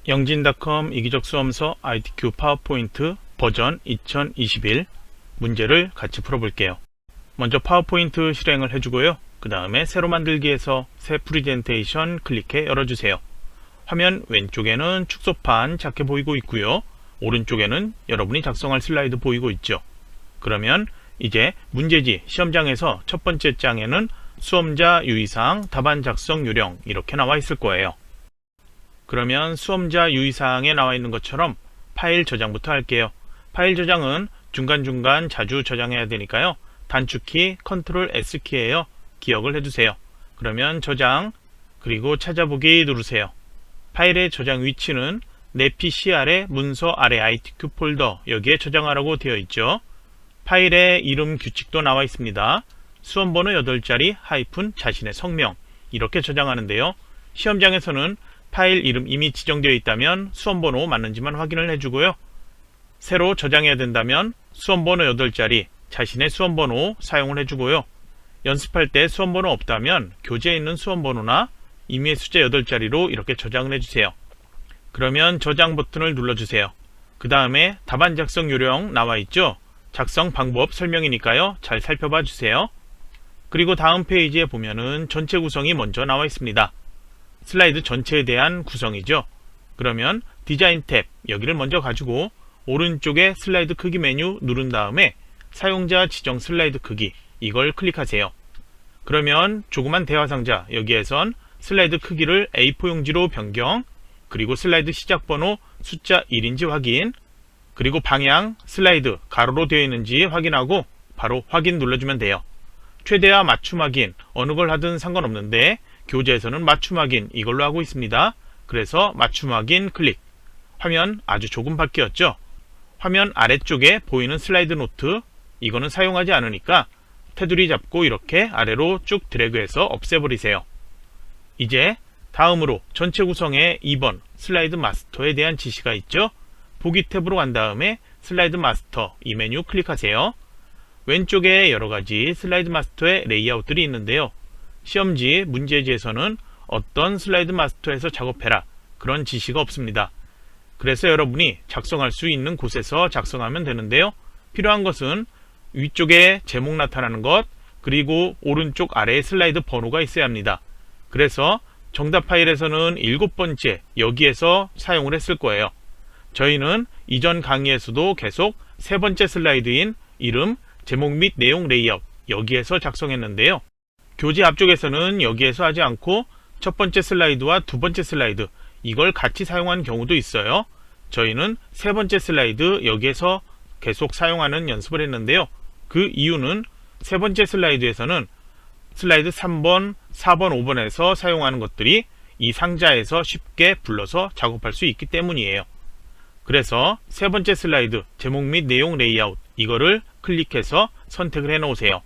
영진닷컴 이기적 수험서 ITQ 파워포인트 버전 2021 문제를 같이 풀어볼게요. 먼저 파워포인트 실행을 해주고요. 그 다음에 새로 만들기에서 새 프레젠테이션 클릭해 열어주세요. 화면 왼쪽에는 축소판 작게 보이고 있고요. 오른쪽에는 여러분이 작성할 슬라이드 보이고 있죠. 그러면 이제 문제지 시험장에서 첫 번째 장에는 수험자 유의사항, 답안 작성 요령 이렇게 나와 있을 거예요. 그러면 수험자 유의사항에 나와 있는 것처럼 파일 저장부터 할게요. 파일 저장은 중간중간 자주 저장해야 되니까요. 단축키 Ctrl S키예요. 기억을 해두세요. 그러면 저장, 그리고 찾아보기 누르세요. 파일의 저장 위치는 내 PC 아래 문서 아래 ITQ 폴더 여기에 저장하라고 되어 있죠. 파일의 이름 규칙도 나와 있습니다. 수험번호 8자리 하이픈 자신의 성명 이렇게 저장하는데요. 시험장에서는 파일 이름 이미 지정되어 있다면 수험번호 맞는지만 확인을 해주고요. 새로 저장해야 된다면 수험번호 8자리 자신의 수험번호 사용을 해주고요. 연습할 때 수험번호 없다면 교재에 있는 수험번호나 임의의 숫자 8자리로 이렇게 저장을 해주세요. 그러면 저장 버튼을 눌러주세요. 그 다음에 답안 작성 요령 나와 있죠. 작성 방법 설명이니까요. 잘 살펴봐 주세요. 그리고 다음 페이지에 보면은 전체 구성이 먼저 나와 있습니다. 슬라이드 전체에 대한 구성이죠. 그러면 디자인 탭 여기를 먼저 가지고 오른쪽에 슬라이드 크기 메뉴 누른 다음에 사용자 지정 슬라이드 크기 이걸 클릭하세요. 그러면 조그만 대화 상자 여기에선 슬라이드 크기를 A4 용지로 변경, 그리고 슬라이드 시작 번호 숫자 1인지 확인, 그리고 방향 슬라이드 가로로 되어 있는지 확인하고 바로 확인 눌러주면 돼요. 최대화 맞춤 확인 어느 걸 하든 상관없는데 교재에서는 맞춤 확인 이걸로 하고 있습니다. 그래서 맞춤 확인 클릭. 화면 아주 조금 바뀌었죠. 화면 아래쪽에 보이는 슬라이드 노트 이거는 사용하지 않으니까 테두리 잡고 이렇게 아래로 쭉 드래그해서 없애버리세요. 이제 다음으로 전체 구성의 2번 슬라이드 마스터에 대한 지시가 있죠. 보기 탭으로 간 다음에 슬라이드 마스터 이 메뉴 클릭하세요. 왼쪽에 여러가지 슬라이드 마스터의 레이아웃들이 있는데요. 시험지 문제지에서는 어떤 슬라이드 마스터에서 작업해라 그런 지시가 없습니다. 그래서 여러분이 작성할 수 있는 곳에서 작성하면 되는데요. 필요한 것은 위쪽에 제목 나타나는 것, 그리고 오른쪽 아래에 슬라이드 번호가 있어야 합니다. 그래서 정답 파일에서는 7번째 여기에서 사용을 했을 거예요. 저희는 이전 강의에서도 계속 3번째 슬라이드인 이름, 제목 및 내용 레이아웃 여기에서 작성했는데요. 교재 앞쪽에서는 여기에서 하지 않고 첫 번째 슬라이드와 두 번째 슬라이드 이걸 같이 사용한 경우도 있어요. 저희는 3번째 슬라이드 여기에서 계속 사용하는 연습을 했는데요. 그 이유는 3번째 슬라이드에서는 슬라이드 3번, 4번, 5번에서 사용하는 것들이 이 상자에서 쉽게 불러서 작업할 수 있기 때문이에요. 그래서 3번째 슬라이드 제목 및 내용 레이아웃 이거를 클릭해서 선택을 해 놓으세요.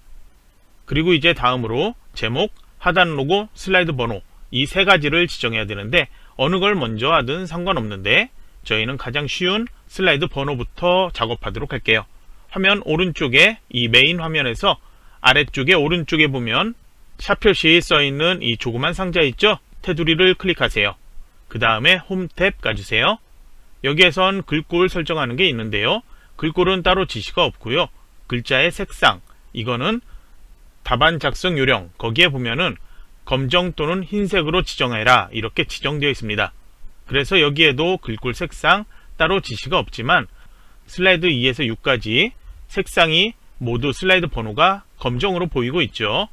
그리고 이제 다음으로 제목, 하단 로고, 슬라이드 번호 이 3가지를 지정해야 되는데 어느 걸 먼저 하든 상관없는데 저희는 가장 쉬운 슬라이드 번호부터 작업하도록 할게요. 화면 오른쪽에 이 메인 화면에서 아래쪽에 오른쪽에 보면 샵 표시 써있는 이 조그만 상자 있죠? 테두리를 클릭하세요. 그 다음에 홈 탭 가주세요. 여기에선 글꼴 설정하는 게 있는데요. 글꼴은 따로 지시가 없고요. 글자의 색상 이거는 답안 작성 요령 거기에 보면은 검정 또는 흰색으로 지정해라 이렇게 지정되어 있습니다. 그래서 여기에도 글꼴 색상 따로 지시가 없지만 슬라이드 2에서 6까지 색상이 모두 슬라이드 번호가 검정으로 보이고 있죠.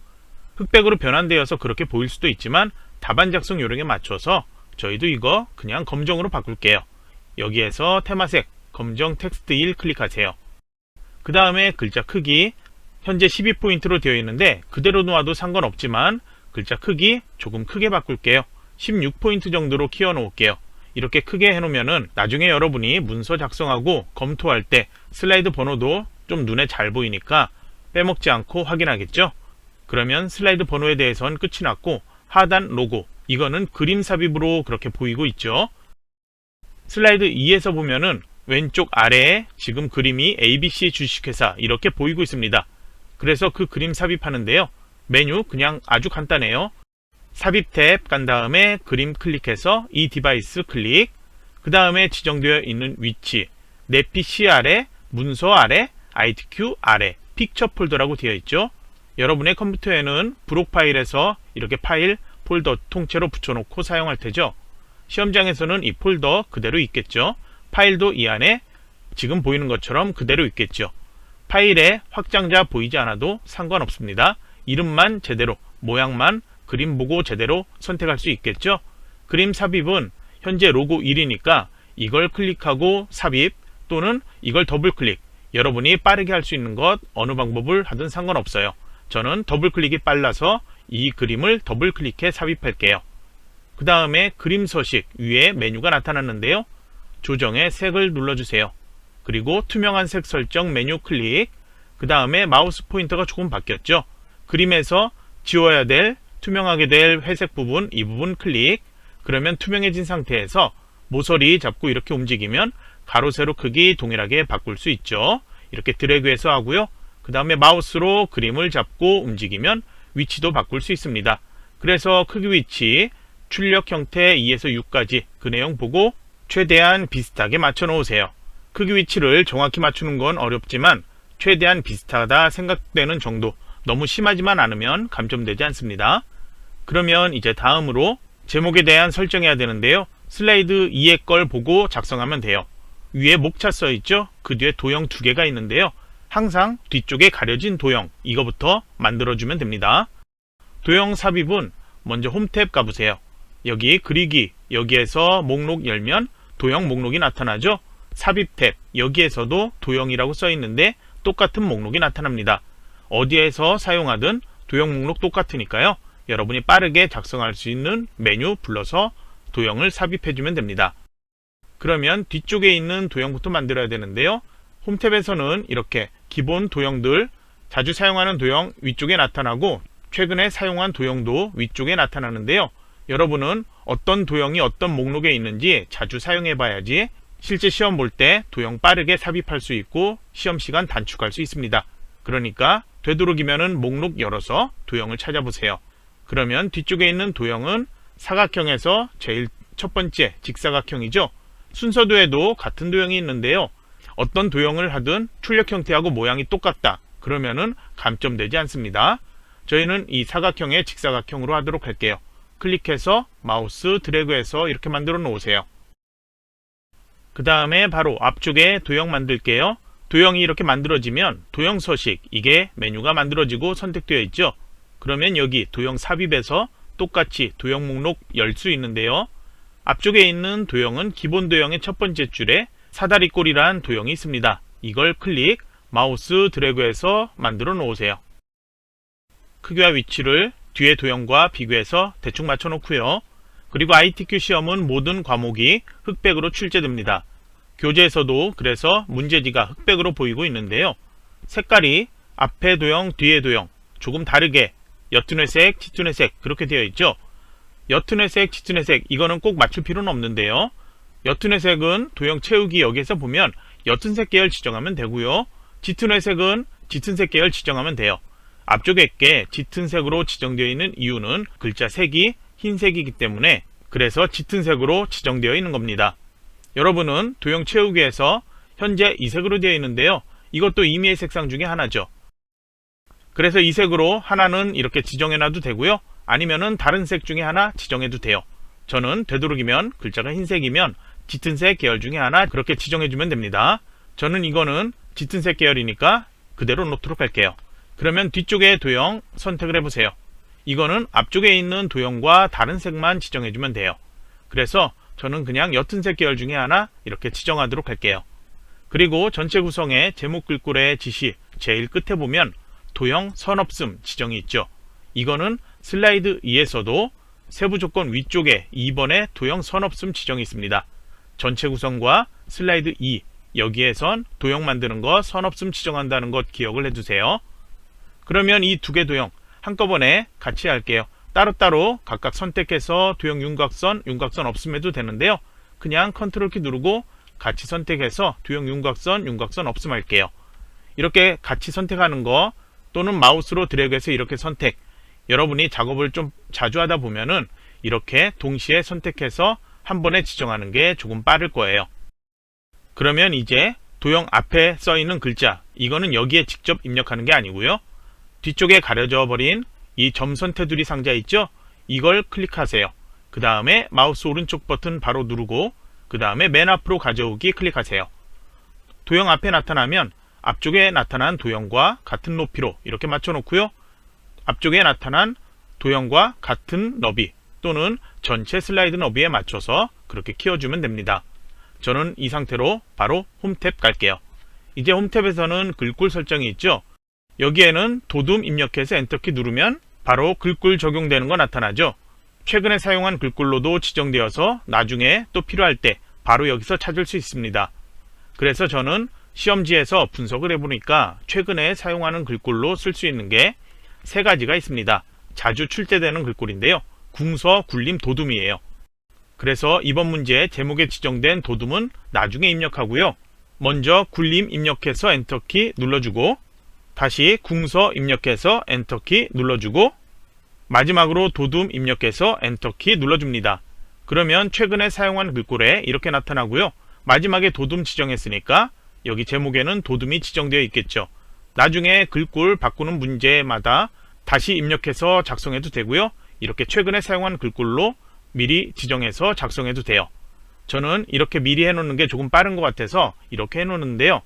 흑백으로 변환되어서 그렇게 보일 수도 있지만 답안 작성 요령에 맞춰서 저희도 이거 그냥 검정으로 바꿀게요. 여기에서 테마색 검정 텍스트 1 클릭하세요. 그 다음에 글자 크기 현재 12포인트로 되어 있는데 그대로 놓아도 상관없지만 글자 크기 조금 크게 바꿀게요. 16포인트 정도로 키워 놓을게요. 이렇게 크게 해놓으면은 나중에 여러분이 문서 작성하고 검토할 때 슬라이드 번호도 좀 눈에 잘 보이니까 빼먹지 않고 확인하겠죠. 그러면 슬라이드 번호에 대해서는 끝이 났고 하단 로고 이거는 그림 삽입으로 그렇게 보이고 있죠. 슬라이드 2에서 보면은 왼쪽 아래에 지금 그림이 ABC 주식회사 이렇게 보이고 있습니다. 그래서 그 그림 삽입하는데요. 메뉴 그냥 아주 간단해요. 삽입 탭 간 다음에 그림 클릭해서 이 디바이스 클릭, 그 다음에 지정되어 있는 위치, 내 PC 아래, 문서 아래, ITQ 아래, 픽처 폴더라고 되어 있죠. 여러분의 컴퓨터에는 브록 파일에서 이렇게 파일, 폴더 통째로 붙여놓고 사용할 테죠. 시험장에서는 이 폴더 그대로 있겠죠. 파일도 이 안에 지금 보이는 것처럼 그대로 있겠죠. 파일에 확장자 보이지 않아도 상관없습니다. 이름만 제대로, 모양만 그림 보고 제대로 선택할 수 있겠죠. 그림 삽입은 현재 로고 1이니까 이걸 클릭하고 삽입 또는 이걸 더블 클릭, 여러분이 빠르게 할 수 있는 것 어느 방법을 하든 상관없어요. 저는 더블 클릭이 빨라서 이 그림을 더블 클릭해 삽입할게요. 그 다음에 그림 서식 위에 메뉴가 나타났는데요. 조정의 색을 눌러주세요. 그리고 투명한 색 설정 메뉴 클릭, 그 다음에 마우스 포인터가 조금 바뀌었죠. 그림에서 지워야 될, 투명하게 될 회색 부분, 이 부분 클릭. 그러면 투명해진 상태에서 모서리 잡고 이렇게 움직이면 가로 세로 크기 동일하게 바꿀 수 있죠. 이렇게 드래그해서 하고요. 그 다음에 마우스로 그림을 잡고 움직이면 위치도 바꿀 수 있습니다. 그래서 크기 위치, 출력 형태 2에서 6까지 그 내용 보고 최대한 비슷하게 맞춰 놓으세요. 크기 위치를 정확히 맞추는 건 어렵지만 최대한 비슷하다 생각되는 정도, 너무 심하지만 않으면 감점되지 않습니다. 그러면 이제 다음으로 제목에 대한 설정해야 되는데요. 슬라이드 2의 걸 보고 작성하면 돼요. 위에 목차 써 있죠? 그 뒤에 도형 2개가 있는데요. 항상 뒤쪽에 가려진 도형, 이거부터 만들어주면 됩니다. 도형 삽입은 먼저 홈 탭 가보세요. 여기 그리기, 여기에서 목록 열면 도형 목록이 나타나죠? 삽입 탭, 여기에서도 도형이라고 써 있는데 똑같은 목록이 나타납니다. 어디에서 사용하든 도형 목록 똑같으니까요. 여러분이 빠르게 작성할 수 있는 메뉴 불러서 도형을 삽입해주면 됩니다. 그러면 뒤쪽에 있는 도형부터 만들어야 되는데요. 홈 탭에서는 이렇게 기본 도형들, 자주 사용하는 도형 위쪽에 나타나고 최근에 사용한 도형도 위쪽에 나타나는데요. 여러분은 어떤 도형이 어떤 목록에 있는지 자주 사용해 봐야지 실제 시험 볼 때 도형 빠르게 삽입할 수 있고 시험 시간 단축할 수 있습니다. 그러니까 되도록이면은 목록 열어서 도형을 찾아보세요. 그러면 뒤쪽에 있는 도형은 사각형에서 제일 첫 번째 직사각형이죠. 순서도에도 같은 도형이 있는데요. 어떤 도형을 하든 출력 형태하고 모양이 똑같다. 그러면은 감점되지 않습니다. 저희는 이 사각형의 직사각형으로 하도록 할게요. 클릭해서 마우스 드래그해서 이렇게 만들어 놓으세요. 그 다음에 바로 앞쪽에 도형 만들게요. 도형이 이렇게 만들어지면 도형 서식, 이게 메뉴가 만들어지고 선택되어 있죠. 그러면 여기 도형 삽입에서 똑같이 도형 목록 열 수 있는데요. 앞쪽에 있는 도형은 기본 도형의 첫 번째 줄에 사다리꼴이란 도형이 있습니다. 이걸 클릭, 마우스 드래그해서 만들어 놓으세요. 크기와 위치를 뒤에 도형과 비교해서 대충 맞춰 놓고요. 그리고 ITQ 시험은 모든 과목이 흑백으로 출제됩니다. 교재에서도 그래서 문제지가 흑백으로 보이고 있는데요. 색깔이 앞에 도형, 뒤에 도형 조금 다르게 옅은 회색, 짙은 회색 그렇게 되어 있죠. 옅은 회색, 짙은 회색 이거는 꼭 맞출 필요는 없는데요. 옅은 회색은 도형 채우기 여기에서 보면 옅은 색 계열 지정하면 되고요. 짙은 회색은 짙은 색 계열 지정하면 돼요. 앞쪽에 게 짙은 색으로 지정되어 있는 이유는 글자 색이 흰색이기 때문에 그래서 짙은 색으로 지정되어 있는 겁니다. 여러분은 도형 채우기에서 현재 이 색으로 되어 있는데요. 이것도 임의의 색상 중에 하나죠. 그래서 이 색으로 하나는 이렇게 지정해 놔도 되고요. 아니면은 다른 색 중에 하나 지정해도 돼요. 저는 되도록이면 글자가 흰색이면 짙은 색 계열 중에 하나 그렇게 지정해 주면 됩니다. 저는 이거는 짙은 색 계열이니까 그대로 놓도록 할게요. 그러면 뒤쪽에 도형 선택을 해보세요. 이거는 앞쪽에 있는 도형과 다른 색만 지정해 주면 돼요. 그래서 저는 그냥 옅은 색 계열 중에 하나 이렇게 지정하도록 할게요. 그리고 전체 구성의 제목 글꼴의 지시 제일 끝에 보면 도형 선 없음 지정이 있죠. 이거는 슬라이드 2에서도 세부 조건 위쪽에 2번에 도형 선 없음 지정이 있습니다. 전체 구성과 슬라이드 2 여기에선 도형 만드는 거 선 없음 지정한다는 것 기억을 해두세요. 그러면 이 두 개 도형 한꺼번에 같이 할게요. 따로따로 각각 선택해서 도형 윤곽선, 윤곽선 없음 해도 되는데요. 그냥 컨트롤 키 누르고 같이 선택해서 도형 윤곽선, 윤곽선 없음 할게요. 이렇게 같이 선택하는 거 또는 마우스로 드래그해서 이렇게 선택. 여러분이 작업을 좀 자주 하다 보면은 이렇게 동시에 선택해서 한 번에 지정하는 게 조금 빠를 거예요. 그러면 이제 도형 앞에 써 있는 글자, 이거는 여기에 직접 입력하는 게 아니고요. 뒤쪽에 가려져 버린 이 점선 테두리 상자 있죠? 이걸 클릭하세요. 그 다음에 마우스 오른쪽 버튼 바로 누르고 그 다음에 맨 앞으로 가져오기 클릭하세요. 도형 앞에 나타나면 앞쪽에 나타난 도형과 같은 높이로 이렇게 맞춰 놓고요. 앞쪽에 나타난 도형과 같은 너비 또는 전체 슬라이드 너비에 맞춰서 그렇게 키워주면 됩니다. 저는 이 상태로 바로 홈탭 갈게요. 이제 홈탭에서는 글꼴 설정이 있죠. 여기에는 도둠 입력해서 엔터키 누르면 바로 글꼴 적용되는 거 나타나죠. 최근에 사용한 글꼴로도 지정되어서 나중에 또 필요할 때 바로 여기서 찾을 수 있습니다. 그래서 저는 시험지에서 분석을 해보니까 최근에 사용하는 글꼴로 쓸 수 있는 게 세 가지가 있습니다. 자주 출제되는 글꼴인데요. 궁서, 굴림, 도둠이에요. 그래서 이번 문제 제목에 지정된 도둠은 나중에 입력하고요. 먼저 굴림 입력해서 엔터키 눌러주고 다시 궁서 입력해서 엔터키 눌러주고 마지막으로 도둠 입력해서 엔터키 눌러줍니다. 그러면 최근에 사용한 글꼴에 이렇게 나타나고요. 마지막에 도둠 지정했으니까 여기 제목에는 도둠이 지정되어 있겠죠. 나중에 글꼴 바꾸는 문제마다 다시 입력해서 작성해도 되고요. 이렇게 최근에 사용한 글꼴로 미리 지정해서 작성해도 돼요. 저는 이렇게 미리 해놓는 게 조금 빠른 것 같아서 이렇게 해놓는데요.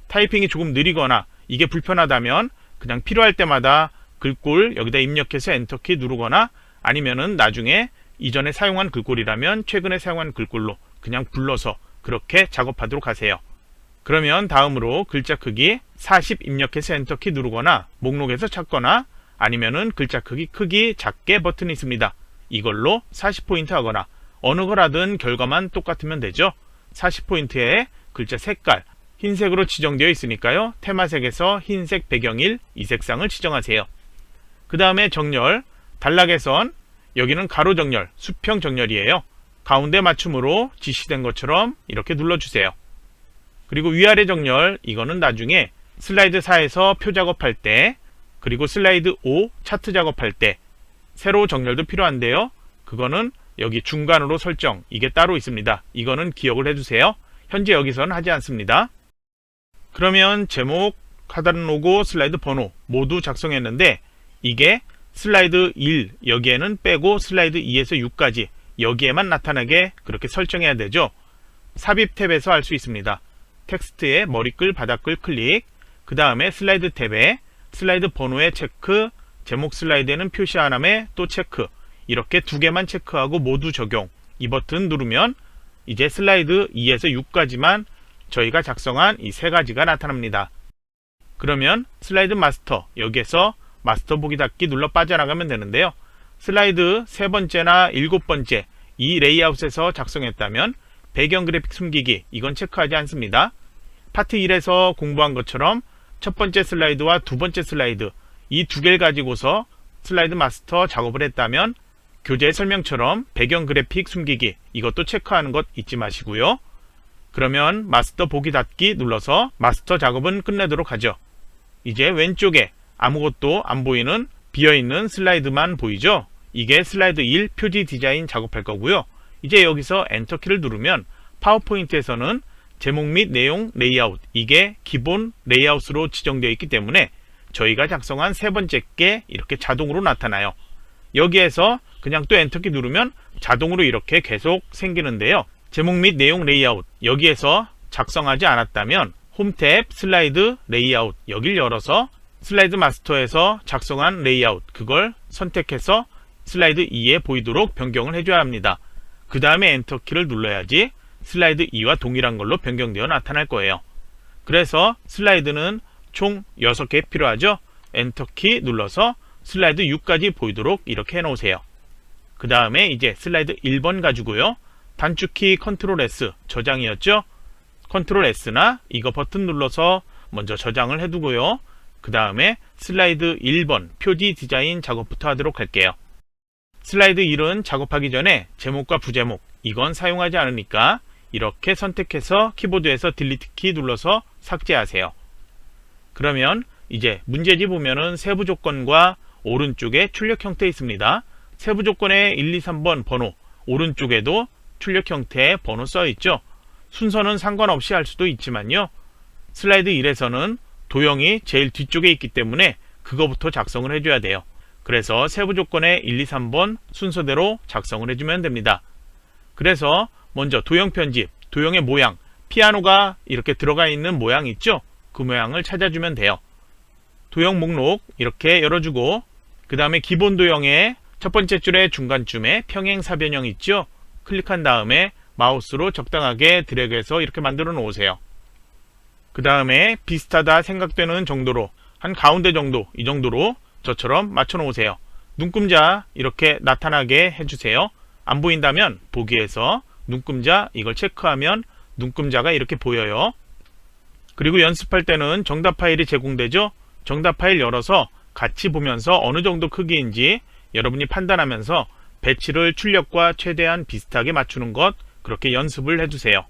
타이핑이 조금 느리거나 이게 불편하다면 그냥 필요할 때마다 글꼴 여기다 입력해서 엔터키 누르거나 아니면은 나중에 이전에 사용한 글꼴이라면 최근에 사용한 글꼴로 그냥 불러서 그렇게 작업하도록 하세요. 그러면 다음으로 글자 크기 40 입력해서 엔터키 누르거나 목록에서 찾거나 아니면은 글자 크기 작게 버튼이 있습니다. 이걸로 40포인트 하거나 어느 거라든 결과만 똑같으면 되죠. 40포인트에 글자 색깔 흰색으로 지정되어 있으니까요. 테마색에서 흰색 배경일 이 색상을 지정하세요. 그 다음에 정렬, 단락의 선, 여기는 가로 정렬, 수평 정렬이에요. 가운데 맞춤으로 지시된 것처럼 이렇게 눌러주세요. 그리고 위아래 정렬, 이거는 나중에 슬라이드 4에서 표 작업할 때 그리고 슬라이드 5 차트 작업할 때 세로 정렬도 필요한데요. 그거는 여기 중간으로 설정, 이게 따로 있습니다. 이거는 기억을 해주세요. 현재 여기서는 하지 않습니다. 그러면 제목, 하단 로고, 슬라이드 번호 모두 작성했는데 이게 슬라이드 1 여기에는 빼고 슬라이드 2에서 6까지 여기에만 나타나게 그렇게 설정해야 되죠. 삽입 탭에서 할 수 있습니다. 텍스트의 머리글, 바닥글 클릭, 그 다음에 슬라이드 탭에 슬라이드 번호에 체크, 제목 슬라이드에는 표시 안 함에 또 체크, 이렇게 두 개만 체크하고 모두 적용, 이 버튼 누르면 이제 슬라이드 2에서 6까지만 저희가 작성한 이 세 가지가 나타납니다. 그러면 슬라이드 마스터, 여기에서 마스터 보기 닫기 눌러 빠져나가면 되는데요. 슬라이드 세 번째나 일곱 번째 이 레이아웃에서 작성했다면 배경 그래픽 숨기기, 이건 체크하지 않습니다. 파트 1에서 공부한 것처럼 첫 번째 슬라이드와 두 번째 슬라이드 이 두 개를 가지고서 슬라이드 마스터 작업을 했다면 교재 설명처럼 배경 그래픽 숨기기, 이것도 체크하는 것 잊지 마시고요. 그러면 마스터 보기 닫기 눌러서 마스터 작업은 끝내도록 하죠. 이제 왼쪽에 아무것도 안 보이는 비어있는 슬라이드만 보이죠? 이게 슬라이드 1 표지 디자인 작업할 거고요. 이제 여기서 엔터키를 누르면 파워포인트에서는 제목 및 내용 레이아웃, 이게 기본 레이아웃으로 지정되어 있기 때문에 저희가 작성한 세 번째 게 이렇게 자동으로 나타나요. 여기에서 그냥 또 엔터키 누르면 자동으로 이렇게 계속 생기는데요. 제목 및 내용 레이아웃, 여기에서 작성하지 않았다면 홈탭 슬라이드 레이아웃 여길 열어서 슬라이드 마스터에서 작성한 레이아웃, 그걸 선택해서 슬라이드 2에 보이도록 변경을 해줘야 합니다. 그 다음에 엔터키를 눌러야지 슬라이드 2와 동일한 걸로 변경되어 나타날 거예요. 그래서 슬라이드는 총 6개 필요하죠. 엔터키 눌러서 슬라이드 6까지 보이도록 이렇게 해놓으세요. 그 다음에 이제 슬라이드 1번 가지고요. 단축키 컨트롤 S 저장이었죠. 컨트롤 S나 이거 버튼 눌러서 먼저 저장을 해두고요. 그 다음에 슬라이드 1번 표지 디자인 작업부터 하도록 할게요. 슬라이드 1은 작업하기 전에 제목과 부제목 이건 사용하지 않으니까 이렇게 선택해서 키보드에서 딜리트 키 눌러서 삭제하세요. 그러면 이제 문제지 보면은 세부 조건과 오른쪽에 출력 형태 있습니다. 세부 조건의 1, 2, 3번 번호, 오른쪽에도 출력 형태의 번호 써 있죠. 순서는 상관없이 할 수도 있지만요. 슬라이드 1에서는 도형이 제일 뒤쪽에 있기 때문에 그거부터 작성을 해줘야 돼요. 그래서 세부 조건의 1, 2, 3번 순서대로 작성을 해주면 됩니다. 그래서 먼저 도형 편집, 도형의 모양, 피아노가 이렇게 들어가 있는 모양 있죠? 그 모양을 찾아주면 돼요. 도형 목록 이렇게 열어주고 그 다음에 기본 도형의 첫 번째 줄의 중간쯤에 평행사변형 있죠? 클릭한 다음에 마우스로 적당하게 드래그해서 이렇게 만들어 놓으세요. 그 다음에 비슷하다 생각되는 정도로 한 가운데 정도, 이 정도로 저처럼 맞춰 놓으세요. 눈금자 이렇게 나타나게 해주세요. 안 보인다면 보기에서 눈금자 이걸 체크하면 눈금자가 이렇게 보여요. 그리고 연습할 때는 정답 파일이 제공되죠. 정답 파일 열어서 같이 보면서 어느 정도 크기인지 여러분이 판단하면서 배치를 출력과 최대한 비슷하게 맞추는 것, 그렇게 연습을 해주세요.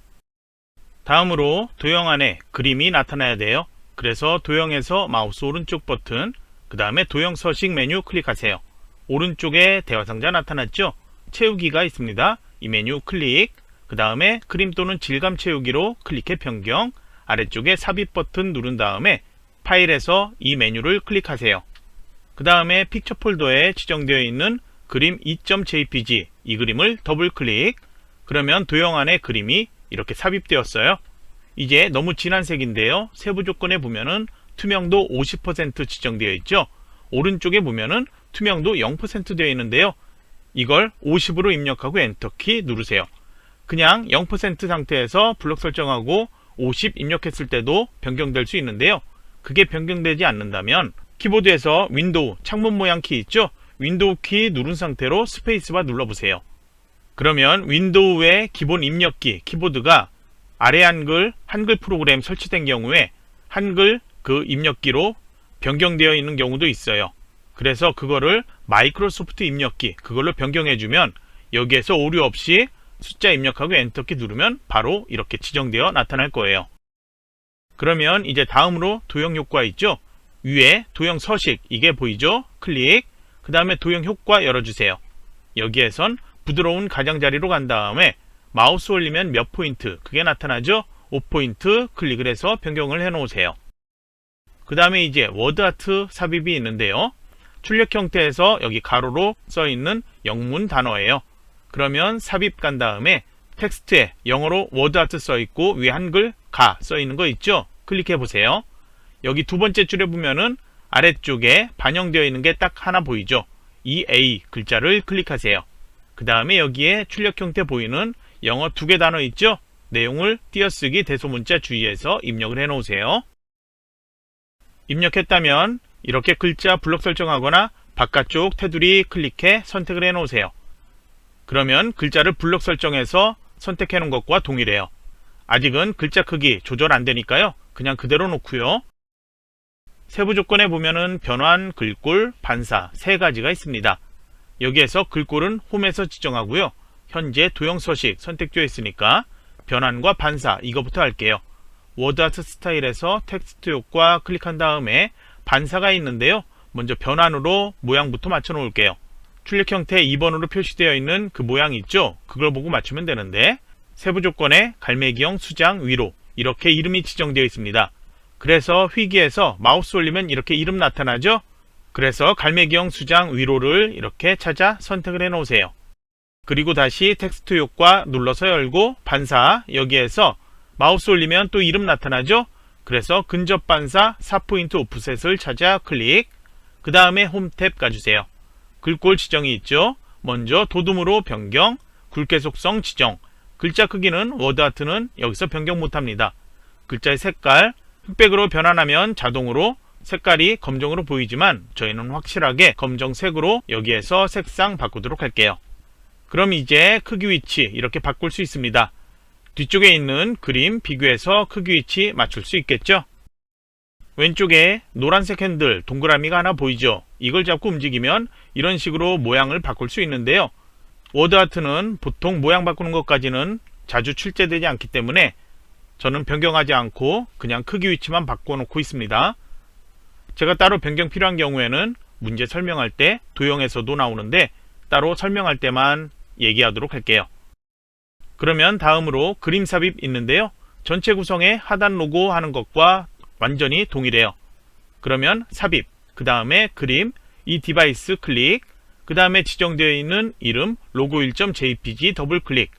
다음으로 도형 안에 그림이 나타나야 돼요. 그래서 도형에서 마우스 오른쪽 버튼, 그 다음에 도형 서식 메뉴 클릭하세요. 오른쪽에 대화상자 나타났죠? 채우기가 있습니다. 이 메뉴 클릭, 그 다음에 그림 또는 질감 채우기로 클릭해 변경, 아래쪽에 삽입 버튼 누른 다음에 파일에서 이 메뉴를 클릭하세요. 그 다음에 픽처 폴더에 지정되어 있는 그림 2.jpg, 이 그림을 더블 클릭, 그러면 도형 안에 그림이 이렇게 삽입되었어요. 이제 너무 진한 색인데요. 세부 조건에 보면은 투명도 50% 지정되어 있죠. 오른쪽에 보면은 투명도 0% 되어 있는데요. 이걸 50으로 입력하고 엔터키 누르세요. 그냥 0% 상태에서 블록 설정하고 50 입력했을 때도 변경될 수 있는데요. 그게 변경되지 않는다면 키보드에서 윈도우, 창문 모양 키 있죠? 윈도우 키 누른 상태로 스페이스바 눌러보세요. 그러면 윈도우의 기본 입력기, 키보드가 아래 한글 프로그램 설치된 경우에 한글 그 입력기로 변경되어 있는 경우도 있어요. 그래서 그거를 마이크로소프트 입력기, 그걸로 변경해주면 여기에서 오류 없이 숫자 입력하고 엔터키 누르면 바로 이렇게 지정되어 나타날 거예요. 그러면 이제 다음으로 도형 효과 있죠? 위에 도형 서식, 이게 보이죠? 클릭, 그 다음에 도형 효과 열어주세요. 여기에선 부드러운 가장자리로 간 다음에 마우스 올리면 몇 포인트, 그게 나타나죠? 5포인트 클릭을 해서 변경을 해 놓으세요. 그 다음에 이제 워드아트 삽입이 있는데요. 출력 형태에서 여기 가로로 써 있는 영문 단어예요. 그러면 삽입 간 다음에 텍스트에 영어로 워드아트 써 있고 위에 한글 가 써 있는 거 있죠? 클릭해 보세요. 여기 두 번째 줄에 보면은 아래쪽에 반영되어 있는 게 딱 하나 보이죠? 이 A 글자를 클릭하세요. 그 다음에 여기에 출력 형태 보이는 영어 두 개 단어 있죠? 내용을 띄어쓰기 대소문자 주의해서 입력을 해 놓으세요. 입력했다면 이렇게 글자 블록 설정하거나 바깥쪽 테두리 클릭해 선택을 해 놓으세요. 그러면 글자를 블록 설정해서 선택해 놓은 것과 동일해요. 아직은 글자 크기 조절 안 되니까요. 그냥 그대로 놓고요. 세부 조건에 보면은 변환, 글꼴, 반사 세 가지가 있습니다. 여기에서 글꼴은 홈에서 지정하고요. 현재 도형 서식 선택되어 있으니까 변환과 반사 이거부터 할게요. 워드아트 스타일에서 텍스트 효과 클릭한 다음에 반사가 있는데요. 먼저 변환으로 모양부터 맞춰 놓을게요. 출력 형태 2번으로 표시되어 있는 그 모양 있죠? 그걸 보고 맞추면 되는데 세부 조건에 갈매기형 수장 위로 이렇게 이름이 지정되어 있습니다. 그래서 휘기에서 마우스 올리면 이렇게 이름 나타나죠? 그래서 갈매기형 수장 위로를 이렇게 찾아 선택을 해 놓으세요. 그리고 다시 텍스트 효과 눌러서 열고 반사 여기에서 마우스 올리면 또 이름 나타나죠? 그래서 근접 반사 4포인트 오프셋을 찾아 클릭, 그 다음에 홈 탭 가주세요. 글꼴 지정이 있죠? 먼저 도둠으로 변경, 굵게 속성 지정, 글자 크기는 워드아트는 여기서 변경 못합니다. 글자의 색깔, 흑백으로 변환하면 자동으로 색깔이 검정으로 보이지만 저희는 확실하게 검정색으로 여기에서 색상 바꾸도록 할게요. 그럼 이제 크기 위치 이렇게 바꿀 수 있습니다. 뒤쪽에 있는 그림 비교해서 크기 위치 맞출 수 있겠죠? 왼쪽에 노란색 핸들 동그라미가 하나 보이죠? 이걸 잡고 움직이면 이런 식으로 모양을 바꿀 수 있는데요. 워드아트는 보통 모양 바꾸는 것까지는 자주 출제되지 않기 때문에 저는 변경하지 않고 그냥 크기 위치만 바꿔놓고 있습니다. 제가 따로 변경 필요한 경우에는 문제 설명할 때 도형에서도 나오는데 따로 설명할 때만 얘기하도록 할게요. 그러면 다음으로 그림 삽입 있는데요. 전체 구성에 하단 로고 하는 것과 완전히 동일해요. 그러면 삽입, 그 다음에 그림, 이 디바이스 클릭, 그 다음에 지정되어 있는 이름 logo1.jpg 더블 클릭,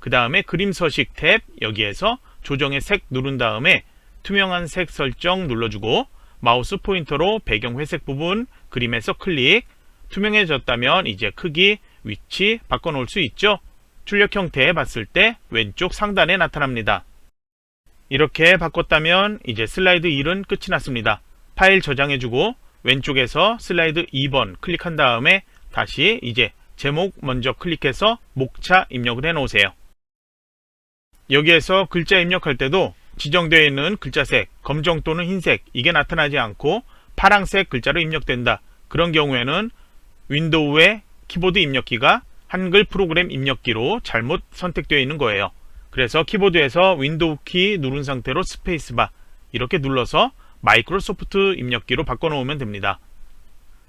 그 다음에 그림 서식 탭, 여기에서 조정의 색 누른 다음에 투명한 색 설정 눌러주고 마우스 포인터로 배경 회색 부분 그림에서 클릭, 투명해졌다면 이제 크기, 위치 바꿔놓을 수 있죠. 출력 형태 봤을 때 왼쪽 상단에 나타납니다. 이렇게 바꿨다면 이제 슬라이드 1은 끝이 났습니다. 파일 저장해주고 왼쪽에서 슬라이드 2번 클릭한 다음에 다시 이제 제목 먼저 클릭해서 목차 입력을 해놓으세요. 여기에서 글자 입력할 때도 지정되어 있는 글자색, 검정 또는 흰색 이게 나타나지 않고 파란색 글자로 입력된다. 그런 경우에는 윈도우의 키보드 입력키가 한글 프로그램 입력기로 잘못 선택되어 있는 거예요. 그래서 키보드에서 윈도우 키 누른 상태로 스페이스바 이렇게 눌러서 마이크로소프트 입력기로 바꿔놓으면 됩니다.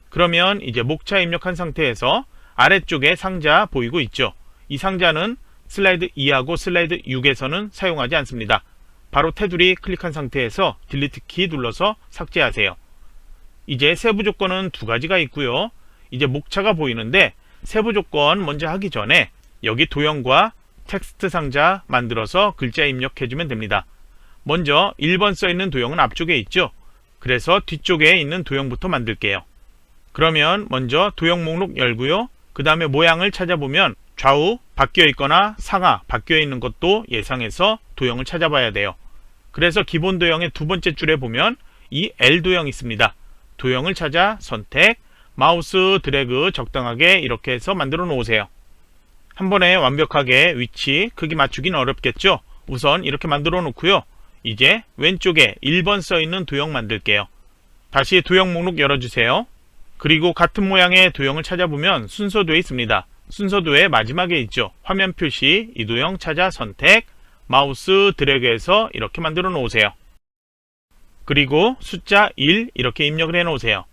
그러면 이제 목차 입력한 상태에서 아래쪽에 상자 보이고 있죠. 이 상자는 슬라이드 2하고 슬라이드 6에서는 사용하지 않습니다. 바로 테두리 클릭한 상태에서 딜리트 키 눌러서 삭제하세요. 이제 세부 조건은 두 가지가 있고요. 이제 목차가 보이는데 세부 조건 먼저 하기 전에 여기 도형과 텍스트 상자 만들어서 글자 입력해주면 됩니다. 먼저 1번 써있는 도형은 앞쪽에 있죠. 그래서 뒤쪽에 있는 도형부터 만들게요. 그러면 먼저 도형 목록 열고요. 그 다음에 모양을 찾아보면 좌우 바뀌어 있거나 상하 바뀌어 있는 것도 예상해서 도형을 찾아봐야 돼요. 그래서 기본 도형의 두 번째 줄에 보면 이 L 도형 있습니다. 도형을 찾아 선택, 마우스 드래그 적당하게 이렇게 해서 만들어 놓으세요. 한 번에 완벽하게 위치, 크기 맞추긴 어렵겠죠? 우선 이렇게 만들어 놓고요. 이제 왼쪽에 1번 써있는 도형 만들게요. 다시 도형 목록 열어주세요. 그리고 같은 모양의 도형을 찾아보면 순서도에 있습니다. 순서도의 마지막에 있죠. 화면 표시, 이 도형 찾아 선택, 마우스 드래그해서 이렇게 만들어 놓으세요. 그리고 숫자 1 이렇게 입력을 해 놓으세요.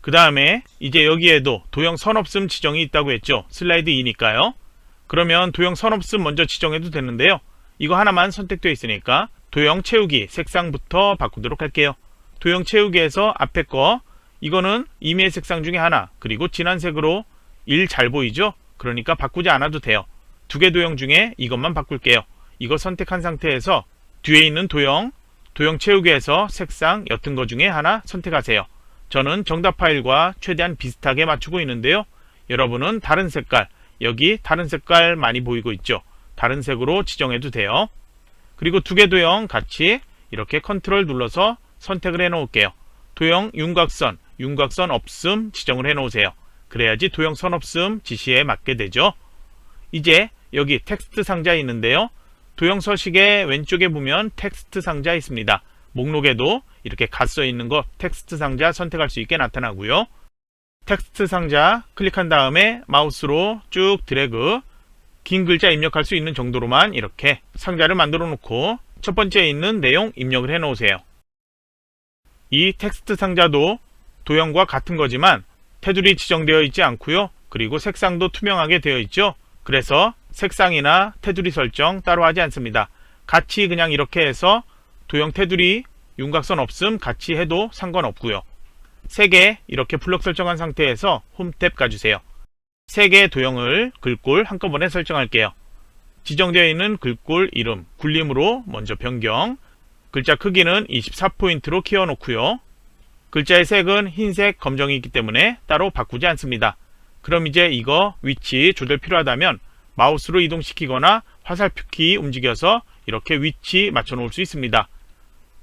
그 다음에 이제 여기에도 도형 선 없음 지정이 있다고 했죠. 슬라이드 2니까요. 그러면 도형 선 없음 먼저 지정해도 되는데요. 이거 하나만 선택되어 있으니까 도형 채우기 색상부터 바꾸도록 할게요. 도형 채우기에서 앞에 거 이거는 임의의 색상 중에 하나, 그리고 진한 색으로 1 잘 보이죠? 그러니까 바꾸지 않아도 돼요. 두 개 도형 중에 이것만 바꿀게요. 이거 선택한 상태에서 뒤에 있는 도형 채우기에서 색상 옅은 거 중에 하나 선택하세요. 저는 정답 파일과 최대한 비슷하게 맞추고 있는데요. 여러분은 다른 색깔, 여기 다른 색깔 많이 보이고 있죠? 다른 색으로 지정해도 돼요. 그리고 두 개 도형 같이 이렇게 컨트롤 눌러서 선택을 해 놓을게요. 도형 윤곽선 없음 지정을 해 놓으세요. 그래야지 도형 선 없음 지시에 맞게 되죠. 이제 여기 텍스트 상자 있는데요. 도형 서식의 왼쪽에 보면 텍스트 상자 있습니다. 목록에도 이렇게 갓 써 있는 거 텍스트 상자 선택할 수 있게 나타나고요. 텍스트 상자 클릭한 다음에 마우스로 쭉 드래그, 긴 글자 입력할 수 있는 정도로만 이렇게 상자를 만들어 놓고 첫 번째에 있는 내용 입력을 해 놓으세요. 이 텍스트 상자도 도형과 같은 거지만 테두리 지정되어 있지 않고요. 그리고 색상도 투명하게 되어 있죠. 그래서 색상이나 테두리 설정 따로 하지 않습니다. 같이 그냥 이렇게 해서 도형 테두리 윤곽선 없음 같이 해도 상관없고요. 3개 이렇게 블럭 설정한 상태에서 홈 탭 가주세요. 3개의 도형을 글꼴 한꺼번에 설정할게요. 지정되어 있는 글꼴 이름 굴림으로 먼저 변경, 글자 크기는 24포인트로 키워놓고요. 글자의 색은 흰색, 검정이 있기 때문에 따로 바꾸지 않습니다. 그럼 이제 이거 위치 조절 필요하다면 마우스로 이동시키거나 화살표 키 움직여서 이렇게 위치 맞춰 놓을 수 있습니다.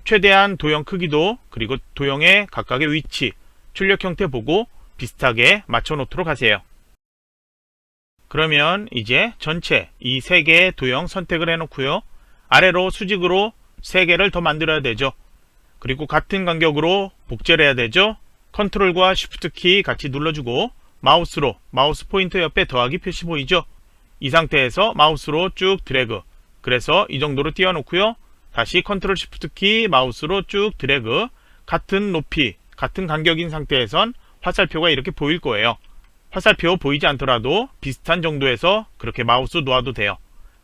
최대한 도형 크기도 그리고 도형의 각각의 위치, 출력 형태 보고 비슷하게 맞춰 놓도록 하세요. 그러면 이제 전체 이 3개의 도형 선택을 해 놓고요. 아래로 수직으로 3개를 더 만들어야 되죠. 그리고 같은 간격으로 복제를 해야 되죠. 컨트롤과 쉬프트 키 같이 눌러주고 마우스로 마우스 포인터 옆에 더하기 표시 보이죠? 이 상태에서 마우스로 쭉 드래그, 그래서 이 정도로 띄워놓고요. 다시 컨트롤 쉬프트 키 마우스로 쭉 드래그, 같은 높이, 같은 간격인 상태에선 화살표가 이렇게 보일 거예요. 화살표 보이지 않더라도 비슷한 정도에서 그렇게 마우스 놓아도 돼요.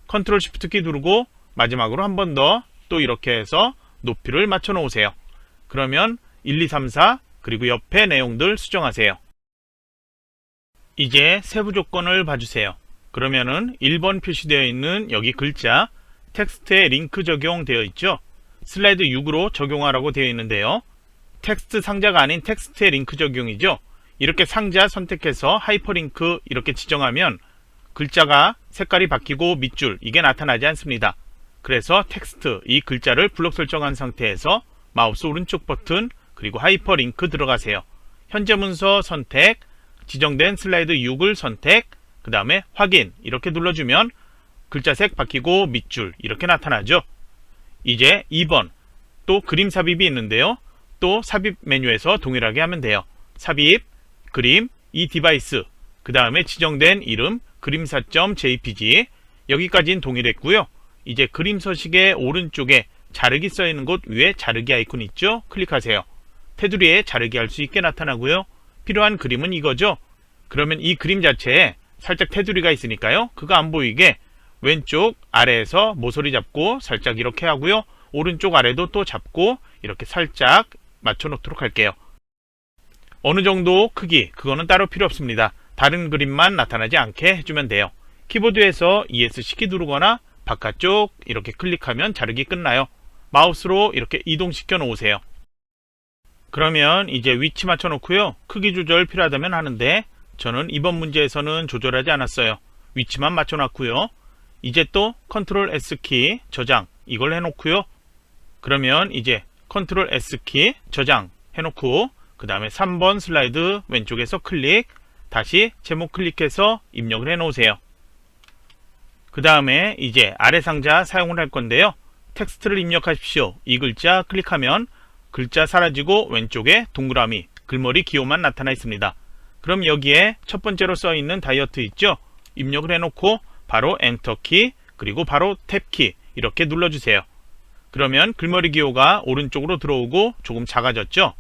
컨트롤 쉬프트 키 누르고 마지막으로 한 번 더 또 이렇게 해서 높이를 맞춰 놓으세요. 그러면 1, 2, 3, 4 그리고 옆에 내용들 수정하세요. 이제 세부 조건을 봐주세요. 그러면은 1번 표시되어 있는 여기 글자 텍스트에 링크 적용되어 있죠. 슬라이드 6으로 적용하라고 되어 있는데요. 텍스트 상자가 아닌 텍스트에 링크 적용이죠. 이렇게 상자 선택해서 하이퍼링크 이렇게 지정하면 글자가 색깔이 바뀌고 밑줄 이게 나타나지 않습니다. 그래서 텍스트 이 글자를 블록 설정한 상태에서 마우스 오른쪽 버튼 그리고 하이퍼링크 들어가세요. 현재 문서 선택, 지정된 슬라이드 6을 선택, 그 다음에 확인 이렇게 눌러주면 글자색 바뀌고 밑줄 이렇게 나타나죠. 이제 2번 또 그림 삽입이 있는데요. 또 삽입 메뉴에서 동일하게 하면 돼요. 삽입, 그림, 이 디바이스, 그 다음에 지정된 이름 그림사.jpg 여기까지는 동일했고요. 이제 그림 서식의 오른쪽에 자르기 써있는 곳 위에 자르기 아이콘 있죠? 클릭하세요. 테두리에 자르기 할 수 있게 나타나고요. 필요한 그림은 이거죠. 그러면 이 그림 자체에 살짝 테두리가 있으니까요. 그거 안 보이게 왼쪽 아래에서 모서리 잡고 살짝 이렇게 하고요. 오른쪽 아래도 또 잡고 이렇게 살짝 맞춰 놓도록 할게요. 어느 정도 크기 그거는 따로 필요 없습니다. 다른 그림만 나타나지 않게 해주면 돼요. 키보드에서 ESC 키 누르거나 바깥쪽 이렇게 클릭하면 자르기 끝나요. 마우스로 이렇게 이동시켜 놓으세요. 그러면 이제 위치 맞춰 놓고요. 크기 조절 필요하다면 하는데 저는 이번 문제에서는 조절하지 않았어요. 위치만 맞춰 놨고요. 이제 또 컨트롤 S키 저장 이걸 해놓고요. 그러면 이제 컨트롤 S키 저장 해놓고 그 다음에 3번 슬라이드 왼쪽에서 클릭 다시 제목 클릭해서 입력을 해 놓으세요. 그 다음에 이제 아래 상자 사용을 할 건데요. 텍스트를 입력하십시오. 이 글자 클릭하면 글자 사라지고 왼쪽에 동그라미 글머리 기호만 나타나 있습니다. 그럼 여기에 첫 번째로 써 있는 다이어트 있죠? 입력을 해놓고 바로 엔터키 그리고 바로 탭키 이렇게 눌러주세요. 그러면 글머리 기호가 오른쪽으로 들어오고 조금 작아졌죠?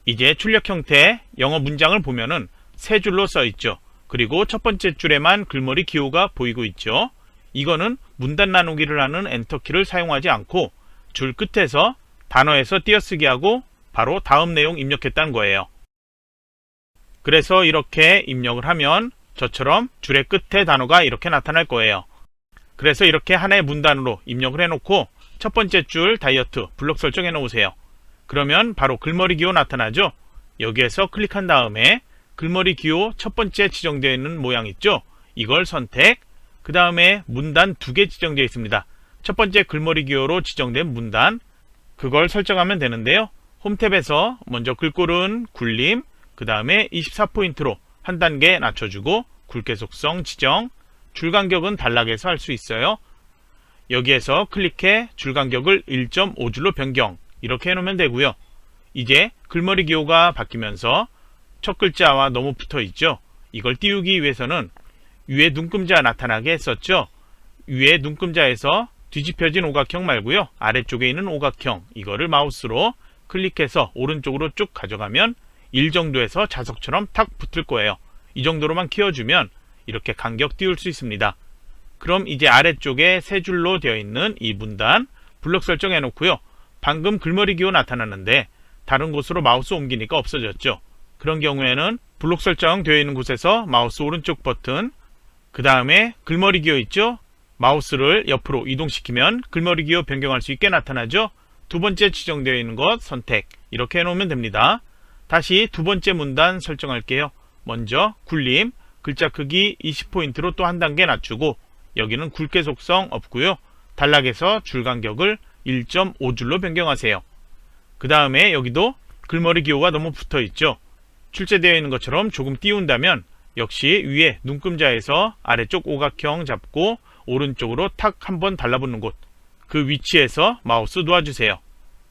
이제 출력 형태 영어 문장을 보면은 세 줄로 써 있죠. 그리고 첫 번째 줄에만 글머리 기호가 보이고 있죠. 이거는 문단 나누기를 하는 엔터키를 사용하지 않고 줄 끝에서 단어에서 띄어쓰기 하고 바로 다음 내용 입력했다는 거예요. 그래서 이렇게 입력을 하면 저처럼 줄의 끝에 단어가 이렇게 나타날 거예요. 그래서 이렇게 하나의 문단으로 입력을 해놓고 첫 번째 줄 다이어트 블록 설정해 놓으세요. 그러면 바로 글머리 기호 나타나죠. 여기에서 클릭한 다음에 글머리 기호 첫 번째 지정되어 있는 모양 있죠. 이걸 선택, 그 다음에 문단 2개 지정되어 있습니다. 첫 번째 글머리 기호로 지정된 문단 그걸 설정하면 되는데요. 홈 탭에서 먼저 글꼴은 굴림, 그 다음에 24포인트로 한 단계 낮춰주고 굵게 속성 지정, 줄 간격은 단락에서 할 수 있어요. 여기에서 클릭해 줄 간격을 1.5줄로 변경 이렇게 해놓으면 되고요. 이제 글머리 기호가 바뀌면서 첫 글자와 너무 붙어 있죠. 이걸 띄우기 위해서는 위에 눈금자 나타나게 했었죠. 위에 눈금자에서 뒤집혀진 오각형 말고요. 아래쪽에 있는 오각형 이거를 마우스로 클릭해서 오른쪽으로 쭉 가져가면 1 정도에서 자석처럼 탁 붙을 거예요. 이 정도로만 키워주면 이렇게 간격 띄울 수 있습니다. 그럼 이제 아래쪽에 세 줄로 되어 있는 이 문단 블록 설정해 놓고요. 방금 글머리 기호 나타났는데 다른 곳으로 마우스 옮기니까 없어졌죠. 그런 경우에는 블록 설정되어 있는 곳에서 마우스 오른쪽 버튼 그 다음에 글머리 기호 있죠? 마우스를 옆으로 이동시키면 글머리 기호 변경할 수 있게 나타나죠? 두 번째 지정되어 있는 것 선택 이렇게 해놓으면 됩니다. 다시 두 번째 문단 설정할게요. 먼저 굴림 글자 크기 20포인트로 또 한 단계 낮추고 여기는 굵게 속성 없고요. 단락에서 줄 간격을 1.5줄로 변경하세요. 그 다음에 여기도 글머리 기호가 너무 붙어 있죠. 출제되어 있는 것처럼 조금 띄운다면 역시 위에 눈금자에서 아래쪽 오각형 잡고 오른쪽으로 탁 한번 달라붙는 곳 그 위치에서 마우스 놓아주세요.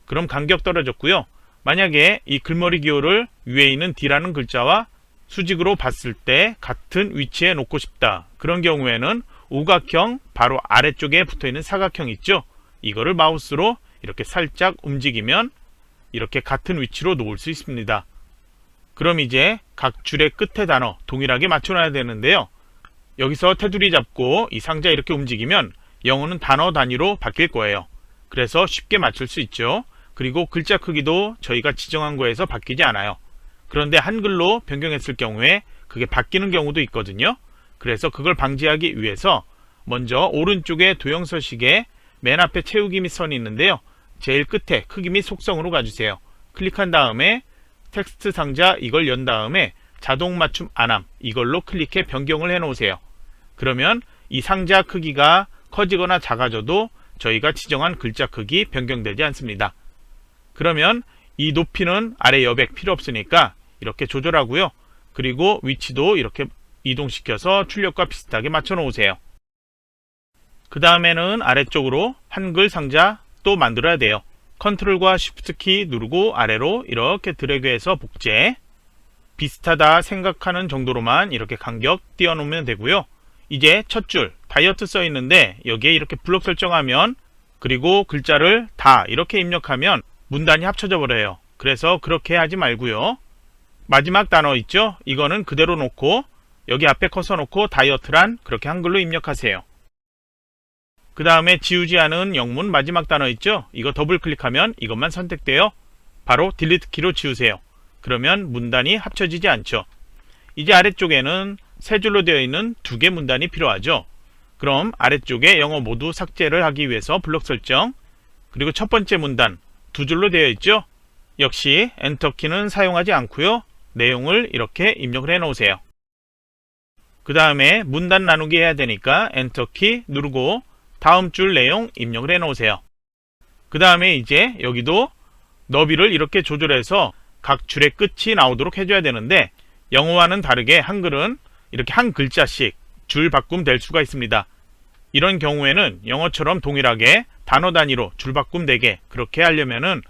그럼 간격 떨어졌고요. 만약에 이 글머리 기호를 위에 있는 D라는 글자와 수직으로 봤을 때 같은 위치에 놓고 싶다. 그런 경우에는 오각형 바로 아래쪽에 붙어있는 사각형 있죠. 이거를 마우스로 이렇게 살짝 움직이면 이렇게 같은 위치로 놓을 수 있습니다. 그럼 이제 각 줄의 끝에 단어 동일하게 맞춰놔야 되는데요. 여기서 테두리 잡고 이 상자 이렇게 움직이면 영어는 단어 단위로 바뀔 거예요. 그래서 쉽게 맞출 수 있죠. 그리고 글자 크기도 저희가 지정한 거에서 바뀌지 않아요. 그런데 한글로 변경했을 경우에 그게 바뀌는 경우도 있거든요. 그래서 그걸 방지하기 위해서 먼저 오른쪽에 도형 서식에 맨 앞에 채우기 및 선이 있는데요. 제일 끝에 크기 및 속성으로 가주세요. 클릭한 다음에 텍스트 상자 이걸 연 다음에 자동 맞춤 안함 이걸로 클릭해 변경을 해 놓으세요. 그러면 이 상자 크기가 커지거나 작아져도 저희가 지정한 글자 크기 변경되지 않습니다. 그러면 이 높이는 아래 여백 필요 없으니까 이렇게 조절하고요. 그리고 위치도 이렇게 이동시켜서 출력과 비슷하게 맞춰 놓으세요. 그 다음에는 아래쪽으로 한글 상자 또 만들어야 돼요. 컨트롤과 쉬프트 키 누르고 아래로 이렇게 드래그해서 복제. 비슷하다 생각하는 정도로만 이렇게 간격 띄워놓으면 되고요. 이제 첫 줄 다이어트 써 있는데 여기에 이렇게 블록 설정하면 그리고 글자를 다 이렇게 입력하면 문단이 합쳐져 버려요. 그래서 그렇게 하지 말고요. 마지막 단어 있죠? 이거는 그대로 놓고 여기 앞에 커서 놓고 다이어트란 그렇게 한글로 입력하세요. 그 다음에 지우지 않은 영문 마지막 단어 있죠? 이거 더블 클릭하면 이것만 선택돼요. 바로 딜리트 키로 지우세요. 그러면 문단이 합쳐지지 않죠. 이제 아래쪽에는 세 줄로 되어 있는 두 개 문단이 필요하죠. 그럼 아래쪽에 영어 모두 삭제를 하기 위해서 블록 설정, 그리고 첫 번째 문단 두 줄로 되어 있죠. 역시 엔터키는 사용하지 않고요. 내용을 이렇게 입력을 해 놓으세요. 그 다음에 문단 나누기 해야 되니까 엔터키 누르고 다음 줄 내용 입력을 해 놓으세요. 그 다음에 이제 여기도 너비를 이렇게 조절해서 각 줄의 끝이 나오도록 해줘야 되는데 영어와는 다르게 한글은 이렇게 한 글자씩 줄 바꿈 될 수가 있습니다. 이런 경우에는 영어처럼 동일하게 단어 단위로 줄 바꿈 되게 그렇게 하려면은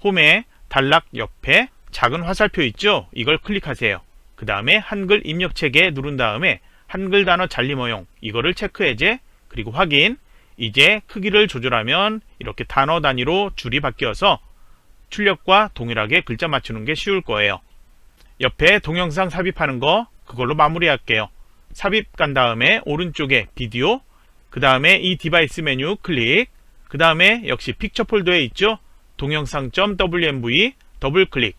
홈에 단락 옆에 작은 화살표 있죠? 이걸 클릭하세요. 그 다음에 한글 입력체계 누른 다음에 한글 단어 잘림 허용 이거를 체크 해제 그리고 확인. 이제 크기를 조절하면 이렇게 단어 단위로 줄이 바뀌어서 출력과 동일하게 글자 맞추는 게 쉬울 거예요. 옆에 동영상 삽입하는 거 그걸로 마무리할게요. 삽입 간 다음에 오른쪽에 비디오, 그 다음에 이 디바이스 메뉴 클릭, 그 다음에 역시 픽처 폴더에 있죠? 동영상.wmv 더블 클릭.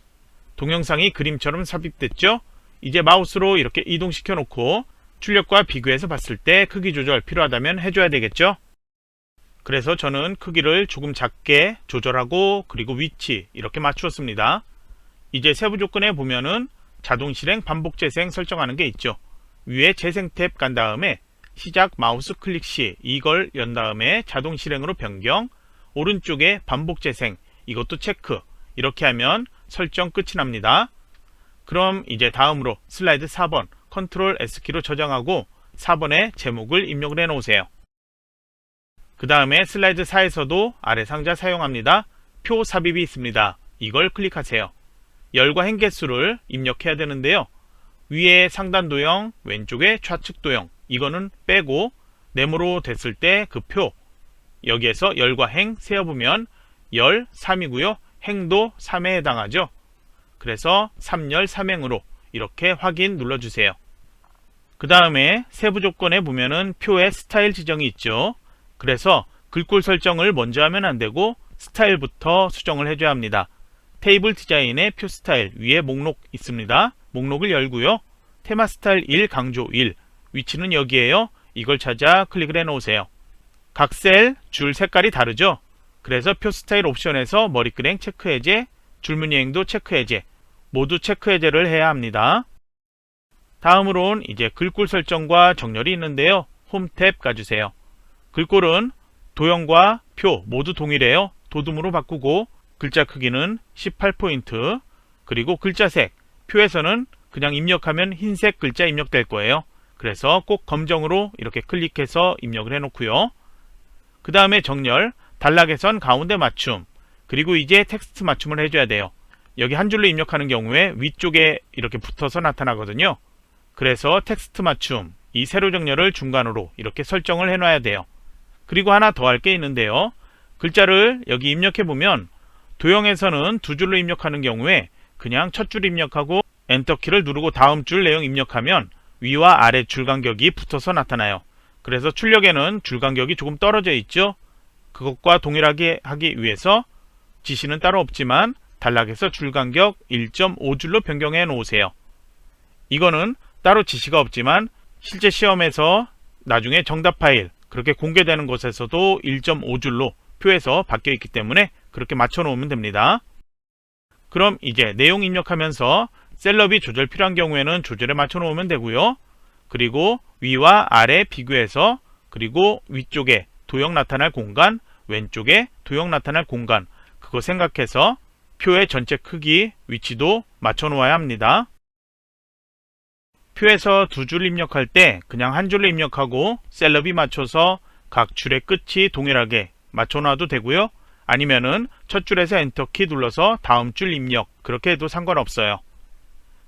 동영상이 그림처럼 삽입됐죠? 이제 마우스로 이렇게 이동시켜 놓고 출력과 비교해서 봤을 때 크기 조절 필요하다면 해줘야 되겠죠? 그래서 저는 크기를 조금 작게 조절하고 그리고 위치 이렇게 맞추었습니다. 이제 세부 조건에 보면은 자동 실행 반복 재생 설정하는 게 있죠. 위에 재생 탭 간 다음에 시작 마우스 클릭 시 이걸 연 다음에 자동 실행으로 변경, 오른쪽에 반복 재생 이것도 체크. 이렇게 하면 설정 끝이 납니다. 그럼 이제 다음으로 슬라이드 4번 컨트롤 S키로 저장하고 4번에 제목을 입력을 해 놓으세요. 그 다음에 슬라이드 4에서도 아래 상자 사용합니다. 표 삽입이 있습니다. 이걸 클릭하세요. 열과 행 개수를 입력해야 되는데요. 위에 상단 도형, 왼쪽에 좌측 도형 이거는 빼고 네모로 됐을 때 그 표 여기에서 열과 행 세어보면 열 3이고요. 행도 3에 해당하죠. 그래서 3열 3행으로 이렇게 확인 눌러주세요. 그 다음에 세부 조건에 보면은 표의 스타일 지정이 있죠. 그래서 글꼴 설정을 먼저 하면 안되고 스타일부터 수정을 해줘야 합니다. 테이블 디자인의 표 스타일 위에 목록 있습니다. 목록을 열고요. 테마 스타일 1 강조 1 위치는 여기에요. 이걸 찾아 클릭을 해 놓으세요. 각 셀 줄 색깔이 다르죠. 그래서 표 스타일 옵션에서 머리끄랭 체크 해제, 줄무늬 행도 체크 해제 모두 체크 해제를 해야 합니다. 다음으로는 이제 글꼴 설정과 정렬이 있는데요. 홈 탭 가주세요. 글꼴은 도형과 표 모두 동일해요. 도둠으로 바꾸고 글자 크기는 18포인트 그리고 글자색 표에서는 그냥 입력하면 흰색 글자 입력될 거예요. 그래서 꼭 검정으로 이렇게 클릭해서 입력을 해 놓고요. 그 다음에 정렬 단락에선 가운데 맞춤 그리고 이제 텍스트 맞춤을 해줘야 돼요. 여기 한 줄로 입력하는 경우에 위쪽에 이렇게 붙어서 나타나거든요. 그래서 텍스트 맞춤 이 세로 정렬을 중간으로 이렇게 설정을 해 놔야 돼요. 그리고 하나 더 할 게 있는데요. 글자를 여기 입력해 보면 도형에서는 두 줄로 입력하는 경우에 그냥 첫 줄 입력하고 엔터키를 누르고 다음 줄 내용 입력하면 위와 아래 줄 간격이 붙어서 나타나요. 그래서 출력에는 줄 간격이 조금 떨어져 있죠. 그것과 동일하게 하기 위해서 지시는 따로 없지만 단락에서 줄 간격 1.5줄로 변경해 놓으세요. 이거는 따로 지시가 없지만 실제 시험에서 나중에 정답 파일 그렇게 공개되는 곳에서도 1.5줄로 표에서 바뀌어 있기 때문에 그렇게 맞춰 놓으면 됩니다. 그럼 이제 내용 입력하면서 셀럽이 조절 필요한 경우에는 조절에 맞춰 놓으면 되고요. 그리고 위와 아래 비교해서 그리고 위쪽에 도형 나타날 공간, 왼쪽에 도형 나타날 공간 그거 생각해서 표의 전체 크기, 위치도 맞춰 놓아야 합니다. 표에서 두 줄 입력할 때 그냥 한 줄로 입력하고 셀럽이 맞춰서 각 줄의 끝이 동일하게 맞춰 놔도 되고요. 아니면은 첫 줄에서 엔터키 눌러서 다음 줄 입력 그렇게 해도 상관없어요.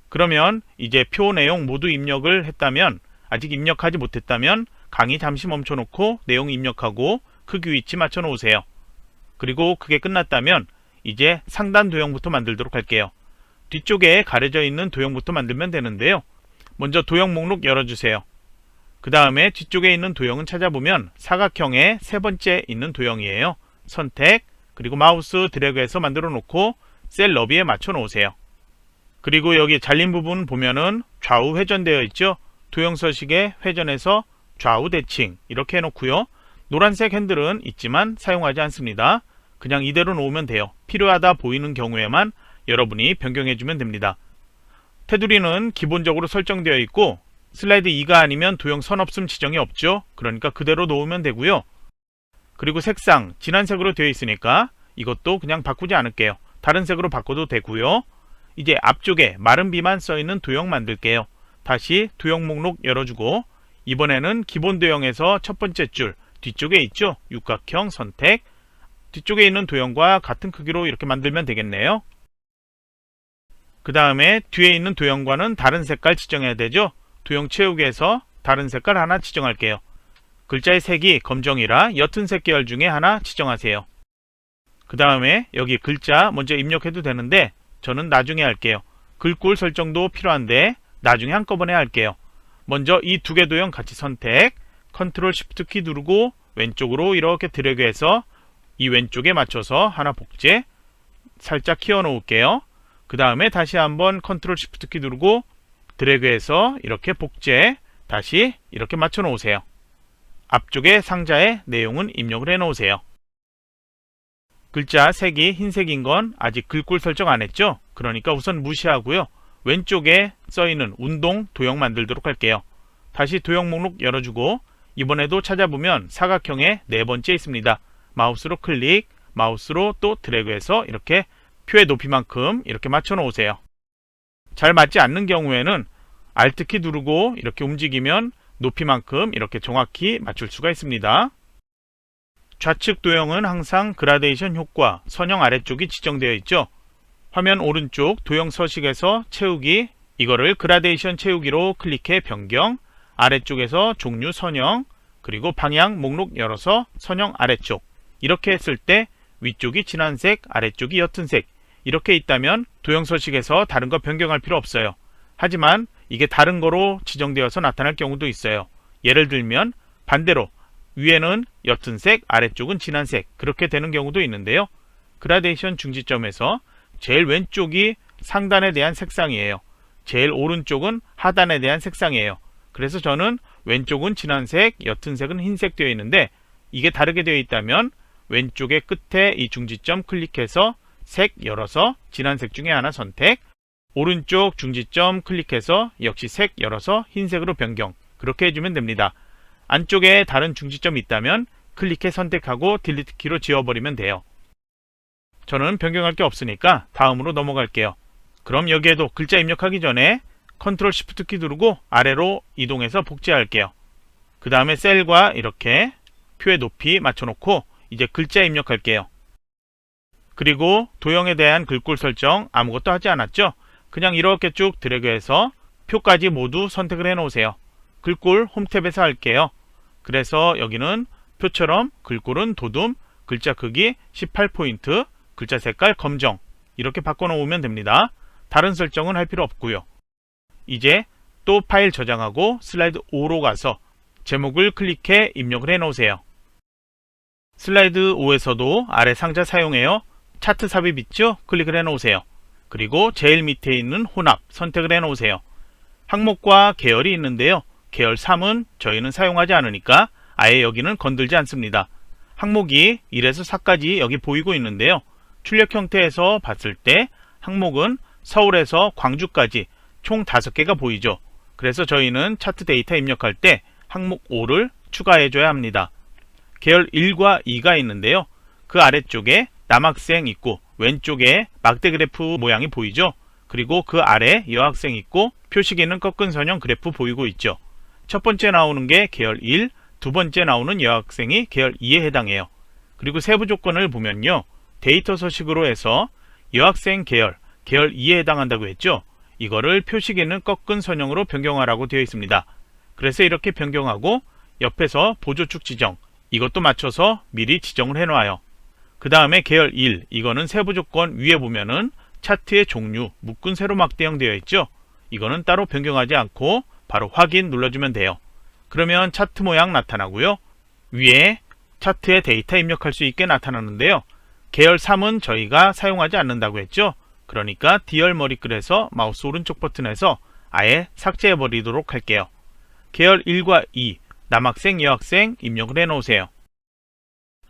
그러면 이제 표 내용 모두 입력을 했다면 아직 입력하지 못했다면 강의 잠시 멈춰 놓고 내용 입력하고 크기 위치 맞춰 놓으세요. 그리고 그게 끝났다면 이제 상단 도형부터 만들도록 할게요. 뒤쪽에 가려져 있는 도형부터 만들면 되는데요. 먼저 도형 목록 열어주세요. 그 다음에 뒤쪽에 있는 도형은 찾아보면 사각형의 세 번째 있는 도형이에요. 선택, 그리고 마우스 드래그해서 만들어 놓고 셀 너비에 맞춰 놓으세요. 그리고 여기 잘린 부분 보면은 좌우 회전되어 있죠. 도형 서식에 회전해서 좌우 대칭 이렇게 해놓고요. 노란색 핸들은 있지만 사용하지 않습니다. 그냥 이대로 놓으면 돼요. 필요하다 보이는 경우에만 여러분이 변경해주면 됩니다. 테두리는 기본적으로 설정되어 있고 슬라이드 2가 아니면 도형 선 없음 지정이 없죠. 그러니까 그대로 놓으면 되고요. 그리고 색상 진한 색으로 되어 있으니까 이것도 그냥 바꾸지 않을게요. 다른 색으로 바꿔도 되고요. 이제 앞쪽에 마른 비만 써있는 도형 만들게요. 다시 도형 목록 열어주고 이번에는 기본 도형에서 첫 번째 줄 뒤쪽에 있죠. 육각형 선택 뒤쪽에 있는 도형과 같은 크기로 이렇게 만들면 되겠네요. 그 다음에 뒤에 있는 도형과는 다른 색깔 지정해야 되죠. 도형 채우기에서 다른 색깔 하나 지정할게요. 글자의 색이 검정이라 옅은 색 계열 중에 하나 지정하세요. 그 다음에 여기 글자 먼저 입력해도 되는데 저는 나중에 할게요. 글꼴 설정도 필요한데 나중에 한꺼번에 할게요. 먼저 이 두 개 도형 같이 선택, 컨트롤 쉬프트 키 누르고 왼쪽으로 이렇게 드래그해서 이 왼쪽에 맞춰서 하나 복제 살짝 키워 놓을게요. 그 다음에 다시 한번 컨트롤 쉬프트 키 누르고 드래그해서 이렇게 복제 다시 이렇게 맞춰 놓으세요. 앞쪽에 상자에 내용은 입력을 해 놓으세요. 글자 색이 흰색인 건 아직 글꼴 설정 안 했죠? 그러니까 우선 무시하고요. 왼쪽에 써있는 운동 도형 만들도록 할게요. 다시 도형 목록 열어주고 이번에도 찾아보면 사각형의 네 번째 있습니다. 마우스로 클릭, 마우스로 또 드래그해서 이렇게 표의 높이만큼 이렇게 맞춰 놓으세요. 잘 맞지 않는 경우에는 Alt키 누르고 이렇게 움직이면 높이만큼 이렇게 정확히 맞출 수가 있습니다. 좌측 도형은 항상 그라데이션 효과 선형 아래쪽이 지정되어 있죠. 화면 오른쪽 도형 서식에서 채우기 이거를 그라데이션 채우기로 클릭해 변경 아래쪽에서 종류 선형 그리고 방향 목록 열어서 선형 아래쪽 이렇게 했을 때 위쪽이 진한색 아래쪽이 옅은색 이렇게 있다면 도형 서식에서 다른 거 변경할 필요 없어요. 하지만 이게 다른 거로 지정되어서 나타날 경우도 있어요. 예를 들면 반대로 위에는 옅은색 아래쪽은 진한색 그렇게 되는 경우도 있는데요. 그라데이션 중지점에서 제일 왼쪽이 상단에 대한 색상이에요. 제일 오른쪽은 하단에 대한 색상이에요. 그래서 저는 왼쪽은 진한색, 옅은색은 흰색 되어 있는데 이게 다르게 되어 있다면 왼쪽의 끝에 이 중지점 클릭해서 색 열어서 진한색 중에 하나 선택 오른쪽 중지점 클릭해서 역시 색 열어서 흰색으로 변경 그렇게 해주면 됩니다. 안쪽에 다른 중지점이 있다면 클릭해 선택하고 딜리트 키로 지워버리면 돼요. 저는 변경할 게 없으니까 다음으로 넘어갈게요. 그럼 여기에도 글자 입력하기 전에 컨트롤 쉬프트 키 누르고 아래로 이동해서 복제할게요. 그 다음에 셀과 이렇게 표의 높이 맞춰놓고 이제 글자 입력할게요. 그리고 도형에 대한 글꼴 설정 아무것도 하지 않았죠? 그냥 이렇게 쭉 드래그해서 표까지 모두 선택을 해 놓으세요. 글꼴 홈 탭에서 할게요. 그래서 여기는 표처럼 글꼴은 도둠, 글자 크기 18포인트, 글자 색깔 검정 이렇게 바꿔 놓으면 됩니다. 다른 설정은 할 필요 없고요. 이제 또 파일 저장하고 슬라이드 5로 가서 제목을 클릭해 입력을 해 놓으세요. 슬라이드 5에서도 아래 상자 사용해요. 차트 삽입 있죠? 클릭을 해 놓으세요. 그리고 제일 밑에 있는 혼합 선택을 해 놓으세요. 항목과 계열이 있는데요. 계열 3은 저희는 사용하지 않으니까 아예 여기는 건들지 않습니다. 항목이 1에서 4까지 여기 보이고 있는데요. 출력 형태에서 봤을 때 항목은 서울에서 광주까지 총 5개가 보이죠. 그래서 저희는 차트 데이터 입력할 때 항목 5를 추가해 줘야 합니다. 계열 1과 2가 있는데요. 그 아래쪽에 남학생 있고 왼쪽에 막대 그래프 모양이 보이죠. 그리고 그 아래 여학생 있고 표시기는 꺾은 선형 그래프 보이고 있죠. 첫 번째 나오는 게 계열 1, 두 번째 나오는 여학생이 계열 2에 해당해요. 그리고 세부 조건을 보면요. 데이터 서식으로 해서 여학생 계열 2에 해당한다고 했죠. 이거를 표시기는 꺾은 선형으로 변경하라고 되어 있습니다. 그래서 이렇게 변경하고 옆에서 보조축 지정, 이것도 맞춰서 미리 지정을 해놔요. 그 다음에 계열 1, 이거는 세부 조건 위에 보면은 차트의 종류, 묶은 세로 막대형 되어 있죠. 이거는 따로 변경하지 않고 바로 확인 눌러주면 돼요. 그러면 차트 모양 나타나고요. 위에 차트의 데이터 입력할 수 있게 나타나는데요. 계열 3은 저희가 사용하지 않는다고 했죠. 그러니까 D열 머리글에서 마우스 오른쪽 버튼에서 아예 삭제해 버리도록 할게요. 계열 1과 2, 남학생, 여학생 입력을 해 놓으세요.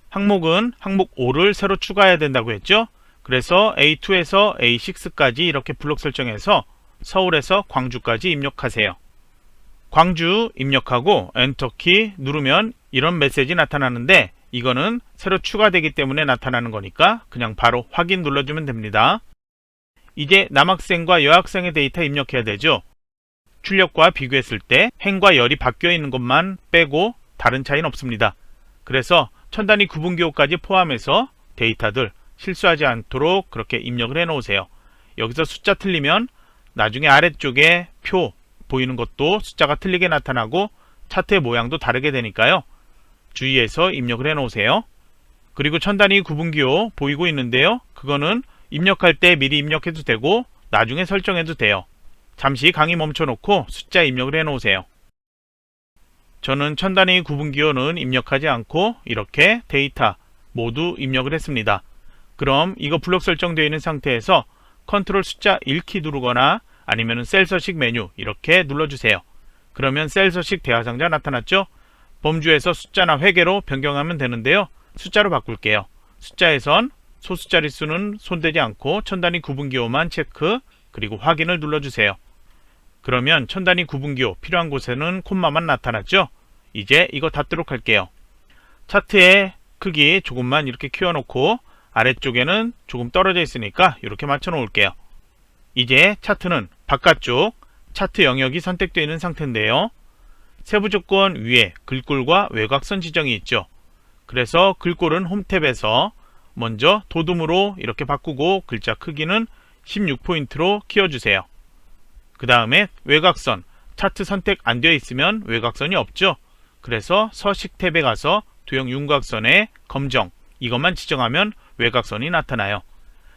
항목은 항목 5를 새로 추가해야 된다고 했죠. 그래서 A2에서 A6까지 이렇게 블록 설정해서 서울에서 광주까지 입력하세요. 광주 입력하고 엔터키 누르면 이런 메시지 나타나는데 이거는 새로 추가되기 때문에 나타나는 거니까 그냥 바로 확인 눌러주면 됩니다. 이제 남학생과 여학생의 데이터 입력해야 되죠. 출력과 비교했을 때 행과 열이 바뀌어 있는 것만 빼고 다른 차이는 없습니다. 그래서 천단위 구분기호까지 포함해서 데이터들 실수하지 않도록 그렇게 입력을 해 놓으세요. 여기서 숫자 틀리면 나중에 아래쪽에 표 보이는 것도 숫자가 틀리게 나타나고 차트의 모양도 다르게 되니까요. 주의해서 입력을 해 놓으세요. 그리고 천단위 구분기호 보이고 있는데요. 그거는 입력할 때 미리 입력해도 되고 나중에 설정해도 돼요. 잠시 강의 멈춰놓고 숫자 입력을 해 놓으세요. 저는 천단위 구분기호는 입력하지 않고 이렇게 데이터 모두 입력을 했습니다. 그럼 이거 블록 설정되어 있는 상태에서 컨트롤 숫자 1키 누르거나 아니면 셀 서식 메뉴 이렇게 눌러주세요. 그러면 셀 서식 대화상자 나타났죠? 범주에서 숫자나 회계로 변경하면 되는데요. 숫자로 바꿀게요. 숫자에선 소수 자릿수는 손대지 않고 천단위 구분기호만 체크 그리고 확인을 눌러주세요. 그러면 천단위 구분기호 필요한 곳에는 콤마만 나타났죠? 이제 이거 닫도록 할게요. 차트의 크기 조금만 이렇게 키워놓고 아래쪽에는 조금 떨어져 있으니까 이렇게 맞춰 놓을게요. 이제 차트는 바깥쪽 차트 영역이 선택되어 있는 상태인데요. 세부 조건 위에 글꼴과 외곽선 지정이 있죠. 그래서 글꼴은 홈탭에서 먼저 도둠으로 이렇게 바꾸고 글자 크기는 16포인트로 키워주세요. 그 다음에 외곽선, 차트 선택 안 되어 있으면 외곽선이 없죠. 그래서 서식 탭에 가서 도형 윤곽선에 검정, 이것만 지정하면 외곽선이 나타나요.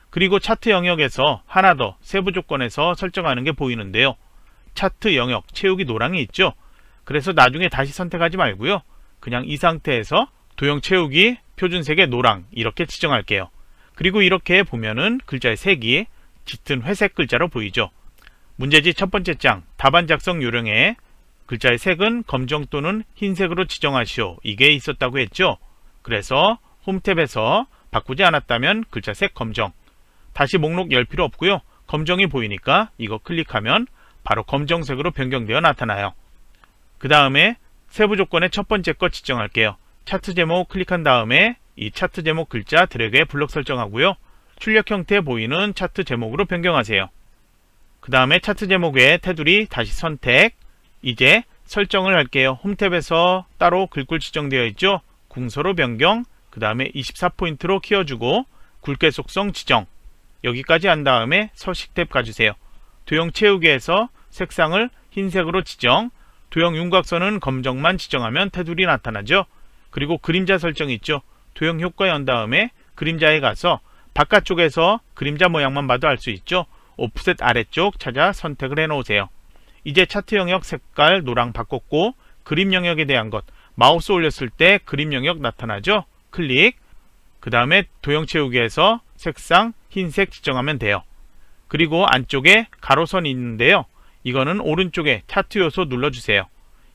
그리고 차트 영역에서 하나 더 세부 조건에서 설정하는 게 보이는데요. 차트 영역 채우기 노랑이 있죠. 그래서 나중에 다시 선택하지 말고요. 그냥 이 상태에서 도형 채우기 표준색의 노랑 이렇게 지정할게요. 그리고 이렇게 보면은 글자의 색이 짙은 회색 글자로 보이죠. 문제지 첫 번째 장 답안 작성 요령에 글자의 색은 검정 또는 흰색으로 지정하시오. 이게 있었다고 했죠. 그래서 홈탭에서 바꾸지 않았다면 글자 색 검정. 다시 목록 열 필요 없고요. 검정이 보이니까 이거 클릭하면 바로 검정색으로 변경되어 나타나요. 그 다음에 세부 조건의 첫 번째 거 지정할게요. 차트 제목 클릭한 다음에 이 차트 제목 글자 드래그에 블록 설정하고요. 출력 형태 보이는 차트 제목으로 변경하세요. 그 다음에 차트 제목의 테두리 다시 선택. 이제 설정을 할게요. 홈탭에서 따로 글꼴 지정되어 있죠. 궁서로 변경, 그 다음에 24포인트로 키워주고 굵게 속성 지정. 여기까지 한 다음에 서식 탭 가주세요. 도형 채우기에서 색상을 흰색으로 지정, 도형 윤곽선은 검정만 지정하면 테두리 나타나죠. 그리고 그림자 설정 있죠. 도형 효과 연 다음에 그림자에 가서 바깥쪽에서 그림자 모양만 봐도 알 수 있죠. 오프셋 아래쪽 찾아 선택을 해 놓으세요. 이제 차트 영역 색깔 노랑 바꿨고 그림 영역에 대한 것, 마우스 올렸을 때 그림 영역 나타나죠? 클릭, 그 다음에 도형 채우기에서 색상 흰색 지정하면 돼요. 그리고 안쪽에 가로선이 있는데요. 이거는 오른쪽에 차트 요소 눌러주세요.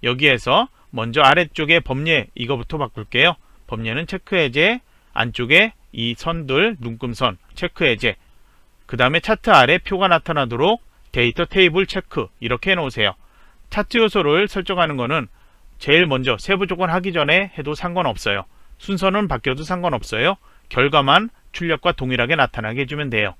여기에서 먼저 아래쪽에 범례 이거부터 바꿀게요. 범례는 체크 해제, 안쪽에 이 선들 눈금선 체크 해제, 그 다음에 차트 아래 표가 나타나도록 데이터 테이블 체크 이렇게 해놓으세요. 차트 요소를 설정하는 거는 제일 먼저 세부 조건 하기 전에 해도 상관없어요. 순서는 바뀌어도 상관없어요. 결과만 출력과 동일하게 나타나게 해주면 돼요.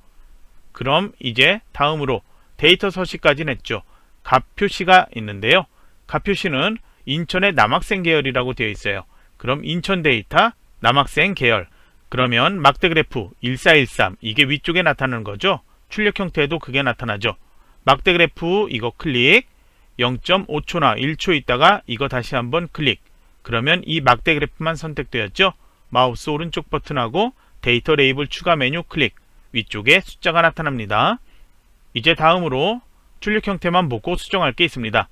그럼 이제 다음으로 데이터 서식까지는 했죠. 값 표시가 있는데요. 값 표시는 인천의 남학생 계열이라고 되어 있어요. 그럼 인천 데이터 남학생 계열, 그러면 막대 그래프 1413 이게 위쪽에 나타나는 거죠. 출력 형태에도 그게 나타나죠. 막대 그래프 이거 클릭, 0.5초나 1초 있다가 이거 다시 한번 클릭, 그러면 이 막대 그래프만 선택되었죠. 마우스 오른쪽 버튼하고 데이터 레이블 추가 메뉴 클릭, 위쪽에 숫자가 나타납니다. 이제 다음으로 출력 형태만 보고 수정할 게 있습니다.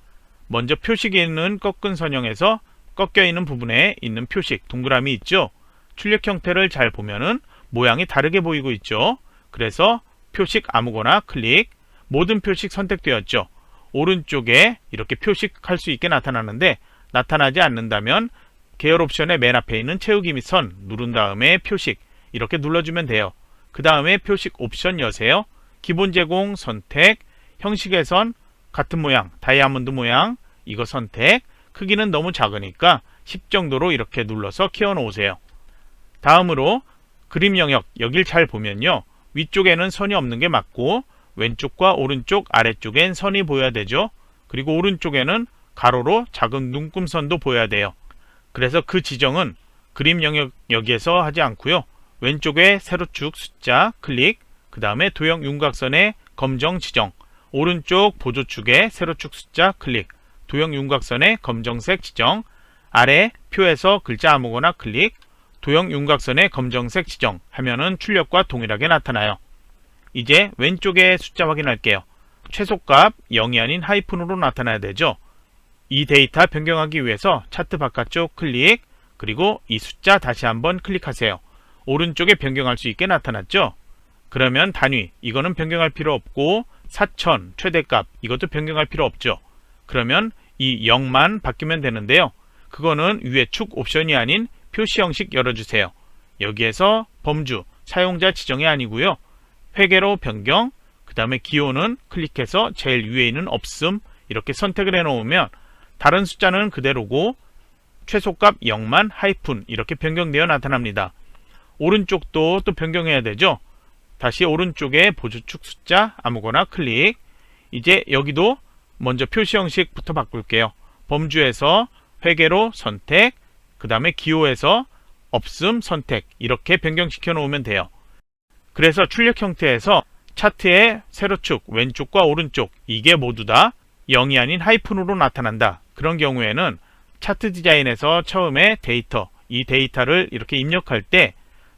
먼저 표식이 있는 꺾은 선형에서 꺾여 있는 부분에 있는 표식 동그라미 있죠. 출력 형태를 잘 보면은 모양이 다르게 보이고 있죠. 그래서 표식 아무거나 클릭, 모든 표식 선택되었죠. 오른쪽에 이렇게 표식할 수 있게 나타나는데 나타나지 않는다면 계열 옵션의 맨 앞에 있는 채우기 및 선 누른 다음에 표식 이렇게 눌러주면 돼요. 그 다음에 표식 옵션 여세요. 기본 제공 선택, 형식의 선 같은 모양 다이아몬드 모양 이거 선택, 크기는 너무 작으니까 10 정도로 이렇게 눌러서 키워 놓으세요. 다음으로 그림 영역 여길 잘 보면요. 위쪽에는 선이 없는 게 맞고 왼쪽과 오른쪽 아래쪽엔 선이 보여야 되죠. 그리고 오른쪽에는 가로로 작은 눈금선도 보여야 돼요. 그래서 그 지정은 그림 영역 여기에서 하지 않고요. 왼쪽에 세로축 숫자 클릭, 그 다음에 도형 윤곽선의 검정 지정, 오른쪽 보조축에 세로축 숫자 클릭, 도형 윤곽선의 검정색 지정, 아래 표에서 글자 아무거나 클릭, 도형 윤곽선의 검정색 지정 하면은 출력과 동일하게 나타나요. 이제 왼쪽에 숫자 확인할게요. 최소값 0이 아닌 하이픈으로 나타나야 되죠. 이 데이터 변경하기 위해서 차트 바깥쪽 클릭, 그리고 이 숫자 다시 한번 클릭하세요. 오른쪽에 변경할 수 있게 나타났죠. 그러면 단위 이거는 변경할 필요 없고 4000 최대값 이것도 변경할 필요 없죠. 그러면 이 0만 바뀌면 되는데요. 그거는 위에 축 옵션이 아닌 표시 형식 열어주세요. 여기에서 범주 사용자 지정이 아니고요. 회계로 변경, 그 다음에 기호는 클릭해서 제일 위에 있는 없음 이렇게 선택을 해 놓으면 다른 숫자는 그대로고 최소값 0만 하이픈 이렇게 변경되어 나타납니다. 오른쪽도 또 변경해야 되죠. 다시 오른쪽에 보조축 숫자 아무거나 클릭, 이제 여기도 먼저 표시 형식부터 바꿀게요. 범주에서 회계로 선택, 그 다음에 기호에서 없음 선택 이렇게 변경시켜 놓으면 돼요. 그래서 출력 형태에서 차트의 세로축 왼쪽과 오른쪽 이게 모두 다 0이 아닌 하이픈으로 나타난다. 그런 경우에는 차트 디자인에서 처음에 데이터, 이 데이터를 이렇게 입력할 때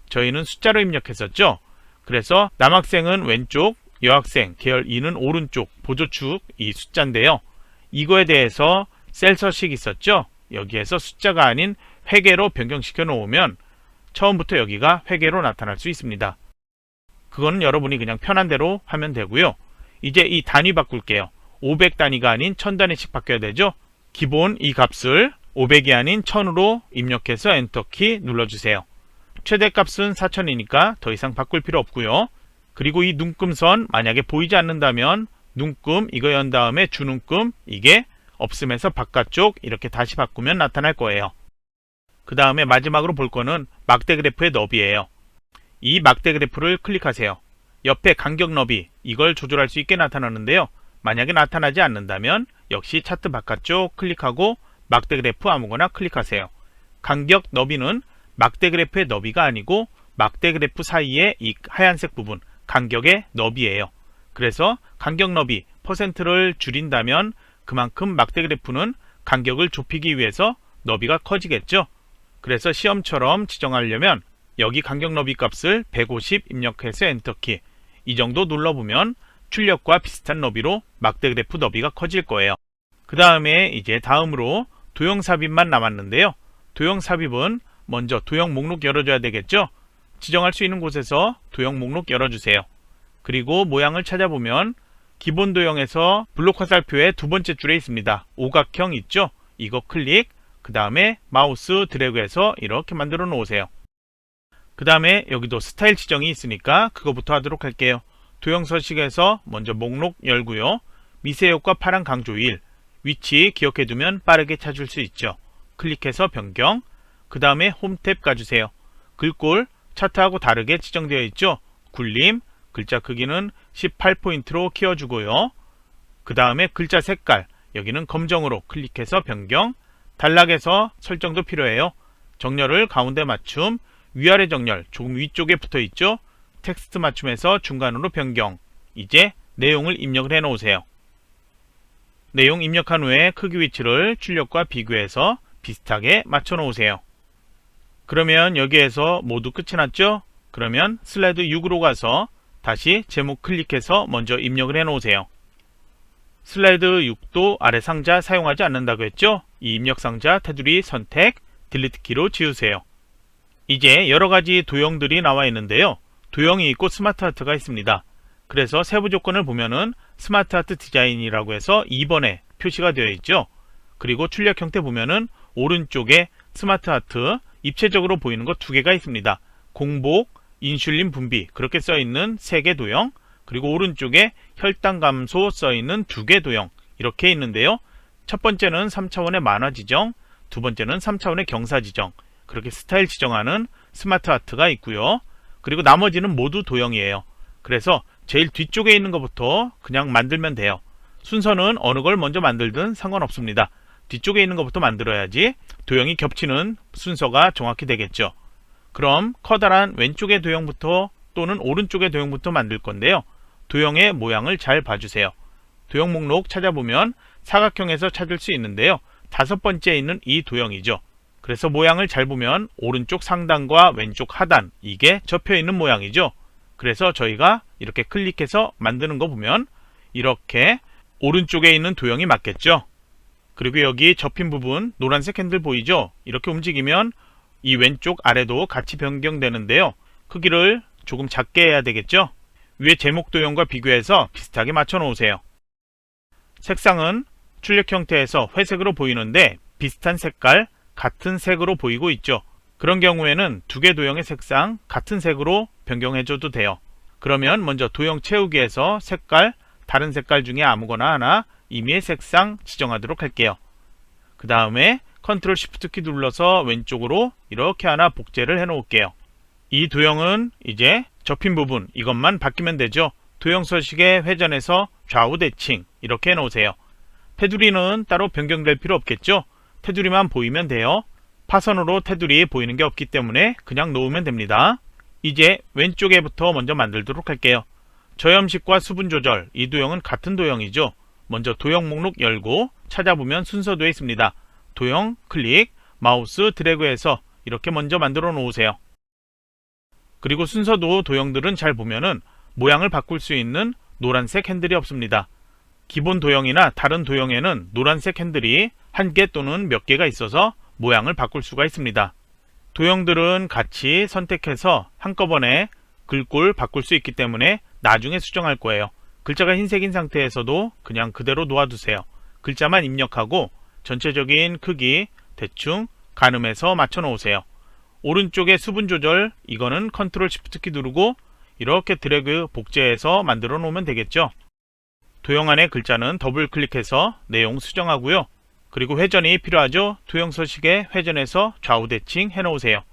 저희는 숫자로 입력했었죠. 그래서 남학생은 왼쪽, 여학생, 계열 2는 오른쪽, 보조축 이 숫자인데요. 이거에 대해서 셀 서식이 있었죠. 여기에서 숫자가 아닌 회계로 변경시켜 놓으면 처음부터 여기가 회계로 나타날 수 있습니다. 그거는 여러분이 그냥 편한 대로 하면 되고요. 이제 이 단위 바꿀게요. 500단위가 아닌 1000단위씩 바뀌어야 되죠. 기본 이 값을 500이 아닌 1000으로 입력해서 엔터키 눌러주세요. 최대값은 4000이니까 더 이상 바꿀 필요 없고요. 그리고 이 눈금선 만약에 보이지 않는다면 눈금 이거 연 다음에 주눈금 이게 없음에서 바깥쪽 이렇게 다시 바꾸면 나타날 거예요. 그 다음에 마지막으로 볼 거는 막대 그래프의 너비예요. 이 막대 그래프를 클릭하세요. 옆에 간격 너비 이걸 조절할 수 있게 나타나는데요. 만약에 나타나지 않는다면 역시 차트 바깥쪽 클릭하고 막대 그래프 아무거나 클릭하세요. 간격 너비는 막대 그래프의 너비가 아니고 막대 그래프 사이에 이 하얀색 부분 간격의 너비예요. 그래서 간격 너비 %를 줄인다면 그만큼 막대 그래프는 간격을 좁히기 위해서 너비가 커지겠죠. 그래서 시험처럼 지정하려면 여기 간격 너비 값을 150 입력해서 엔터키 이 정도 눌러보면 출력과 비슷한 너비로 막대 그래프 너비가 커질 거예요. 그 다음에 이제 다음으로 도형 삽입만 남았는데요. 도형 삽입은 먼저 도형 목록 열어줘야 되겠죠. 지정할 수 있는 곳에서 도형 목록 열어주세요. 그리고 모양을 찾아보면 기본 도형에서 블록 화살표의 두 번째 줄에 있습니다. 오각형 있죠? 이거 클릭, 그 다음에 마우스 드래그해서 이렇게 만들어 놓으세요. 그 다음에 여기도 스타일 지정이 있으니까 그거부터 하도록 할게요. 도형 서식에서 먼저 목록 열고요. 미세효과 파란 강조 1, 위치 기억해두면 빠르게 찾을 수 있죠. 클릭해서 변경, 그 다음에 홈 탭 가주세요. 글꼴 차트하고 다르게 지정되어 있죠. 굴림, 글자 크기는 18포인트로 키워주고요. 그 다음에 글자 색깔, 여기는 검정으로 클릭해서 변경, 단락에서 설정도 필요해요. 정렬을 가운데 맞춤, 위아래 정렬 조금 위쪽에 붙어 있죠. 텍스트 맞춤에서 중간으로 변경. 이제 내용을 입력을 해 놓으세요. 내용 입력한 후에 크기 위치를 출력과 비교해서 비슷하게 맞춰 놓으세요. 그러면 여기에서 모두 끝이 났죠? 그러면 슬라이드 6으로 가서 다시 제목 클릭해서 먼저 입력을 해 놓으세요. 슬라이드 6도 아래 상자 사용하지 않는다고 했죠? 이 입력 상자 테두리 선택, 딜리트 키로 지우세요. 이제 여러가지 도형들이 나와 있는데요. 도형이 있고 스마트 아트가 있습니다. 그래서 세부 조건을 보면은 스마트 아트 디자인이라고 해서 2번에 표시가 되어 있죠. 그리고 출력 형태 보면은 오른쪽에 스마트 아트 입체적으로 보이는 것 2개가 있습니다. 공복, 인슐린 분비 그렇게 써있는 3개 도형, 그리고 오른쪽에 혈당 감소 써있는 2개 도형 이렇게 있는데요. 첫 번째는 3차원의 만화 지정, 두 번째는 3차원의 경사 지정, 그렇게 스타일 지정하는 스마트 아트가 있고요. 그리고 나머지는 모두 도형이에요. 그래서 제일 뒤쪽에 있는 것부터 그냥 만들면 돼요. 순서는 어느 걸 먼저 만들든 상관없습니다. 뒤쪽에 있는 것부터 만들어야지 도형이 겹치는 순서가 정확히 되겠죠. 그럼 커다란 왼쪽의 도형부터 또는 오른쪽의 도형부터 만들 건데요. 도형의 모양을 잘 봐주세요. 도형 목록 찾아보면 사각형에서 찾을 수 있는데요. 5번째에 있는 이 도형이죠. 그래서 모양을 잘 보면 오른쪽 상단과 왼쪽 하단 이게 접혀 있는 모양이죠. 그래서 저희가 이렇게 클릭해서 만드는 거 보면 이렇게 오른쪽에 있는 도형이 맞겠죠. 그리고 여기 접힌 부분 노란색 핸들 보이죠? 이렇게 움직이면 이 왼쪽 아래도 같이 변경되는데요. 크기를 조금 작게 해야 되겠죠? 위에 제목 도형과 비교해서 비슷하게 맞춰 놓으세요. 색상은 출력 형태에서 회색으로 보이는데 비슷한 색깔, 같은 색으로 보이고 있죠. 그런 경우에는 2개 도형의 색상 같은 색으로 변경해줘도 돼요. 그러면 먼저 도형 채우기에서 색깔, 다른 색깔 중에 아무거나 하나 임의의 색상 지정하도록 할게요. 그 다음에 컨트롤 쉬프트 키 눌러서 왼쪽으로 이렇게 하나 복제를 해 놓을게요. 이 도형은 이제 접힌 부분 이것만 바뀌면 되죠. 도형 서식에 회전해서 좌우 대칭 이렇게 해 놓으세요. 테두리는 따로 변경될 필요 없겠죠. 테두리만 보이면 돼요. 파선으로 테두리 보이는 게 없기 때문에 그냥 놓으면 됩니다. 이제 왼쪽에부터 먼저 만들도록 할게요. 저염식과 수분 조절 이 도형은 같은 도형이죠. 먼저 도형 목록 열고 찾아보면 순서도에 있습니다. 도형 클릭, 마우스 드래그해서 이렇게 먼저 만들어 놓으세요. 그리고 순서도 도형들은 잘 보면은 모양을 바꿀 수 있는 노란색 핸들이 없습니다. 기본 도형이나 다른 도형에는 노란색 핸들이 1개 또는 몇 개가 있어서 모양을 바꿀 수가 있습니다. 도형들은 같이 선택해서 한꺼번에 글꼴 바꿀 수 있기 때문에 나중에 수정할 거예요. 글자가 흰색인 상태에서도 그냥 그대로 놓아두세요. 글자만 입력하고 전체적인 크기 대충 가늠해서 맞춰 놓으세요. 오른쪽에 수분 조절 이거는 컨트롤 쉬프트 키 누르고 이렇게 드래그 복제해서 만들어 놓으면 되겠죠. 도형 안에 글자는 더블 클릭해서 내용 수정하고요. 그리고 회전이 필요하죠. 도형 서식에 회전해서 좌우 대칭 해 놓으세요.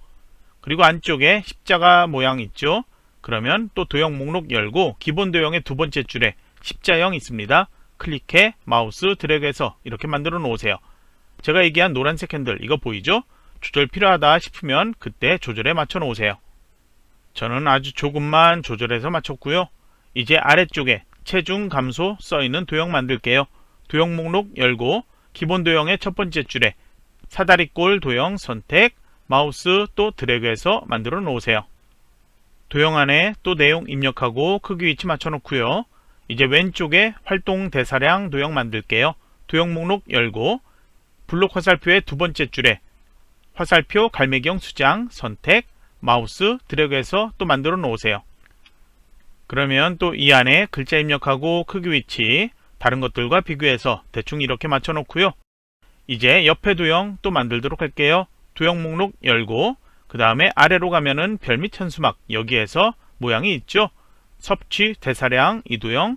그리고 안쪽에 십자가 모양 있죠. 그러면 또 도형 목록 열고 기본 도형의 두 번째 줄에 십자형 있습니다. 클릭해 마우스 드래그해서 이렇게 만들어 놓으세요. 제가 얘기한 노란색 핸들 이거 보이죠? 조절 필요하다 싶으면 그때 조절에 맞춰 놓으세요. 저는 아주 조금만 조절해서 맞췄고요. 이제 아래쪽에 체중 감소 써있는 도형 만들게요. 도형 목록 열고 기본 도형의 첫 번째 줄에 사다리꼴 도형 선택, 마우스 또 드래그해서 만들어 놓으세요. 도형 안에 또 내용 입력하고 크기 위치 맞춰 놓고요. 이제 왼쪽에 활동 대사량 도형 만들게요. 도형 목록 열고 블록 화살표의 두 번째 줄에 화살표 갈매기형 수장 선택, 마우스 드래그해서 또 만들어 놓으세요. 그러면 또 이 안에 글자 입력하고 크기 위치 다른 것들과 비교해서 대충 이렇게 맞춰 놓고요. 이제 옆에 도형 또 만들도록 할게요. 도형 목록 열고 그 다음에 아래로 가면은 별 및 현수막 여기에서 모양이 있죠. 섭취, 대사량, 이 도형,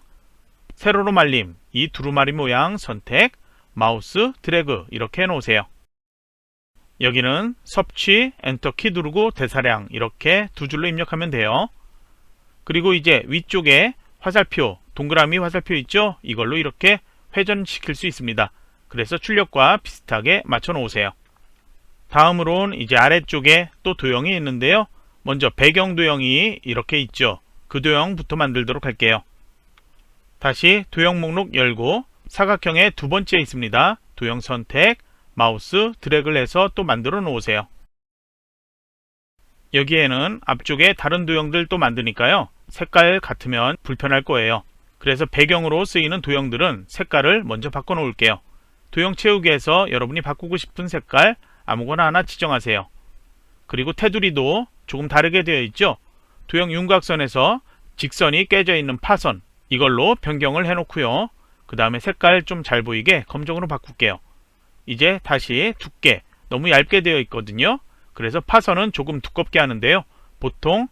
세로로 말림, 이 두루마리 모양 선택, 마우스 드래그 이렇게 해놓으세요. 여기는 섭취, 엔터키 누르고 대사량 이렇게 두 줄로 입력하면 돼요. 그리고 이제 위쪽에 화살표, 동그라미 화살표 있죠? 이걸로 이렇게 회전시킬 수 있습니다. 그래서 출력과 비슷하게 맞춰 놓으세요. 다음으로는 이제 아래쪽에 또 도형이 있는데요. 먼저 배경 도형이 이렇게 있죠. 그 도형부터 만들도록 할게요. 다시 도형 목록 열고 사각형의 두 번째 있습니다. 도형 선택, 마우스 드래그를 해서 또 만들어 놓으세요. 여기에는 앞쪽에 다른 도형들 또 만드니까요. 색깔 같으면 불편할 거예요. 그래서 배경으로 쓰이는 도형들은 색깔을 먼저 바꿔 놓을게요. 도형 채우기에서 여러분이 바꾸고 싶은 색깔 아무거나 하나 지정하세요. 그리고 테두리도 조금 다르게 되어 있죠. 도형 윤곽선에서 직선이 깨져 있는 파선 이걸로 변경을 해 놓고요. 그 다음에 색깔 좀 잘 보이게 검정으로 바꿀게요. 이제 다시 두께 너무 얇게 되어 있거든요. 그래서 파선은 조금 두껍게 하는데요. 보통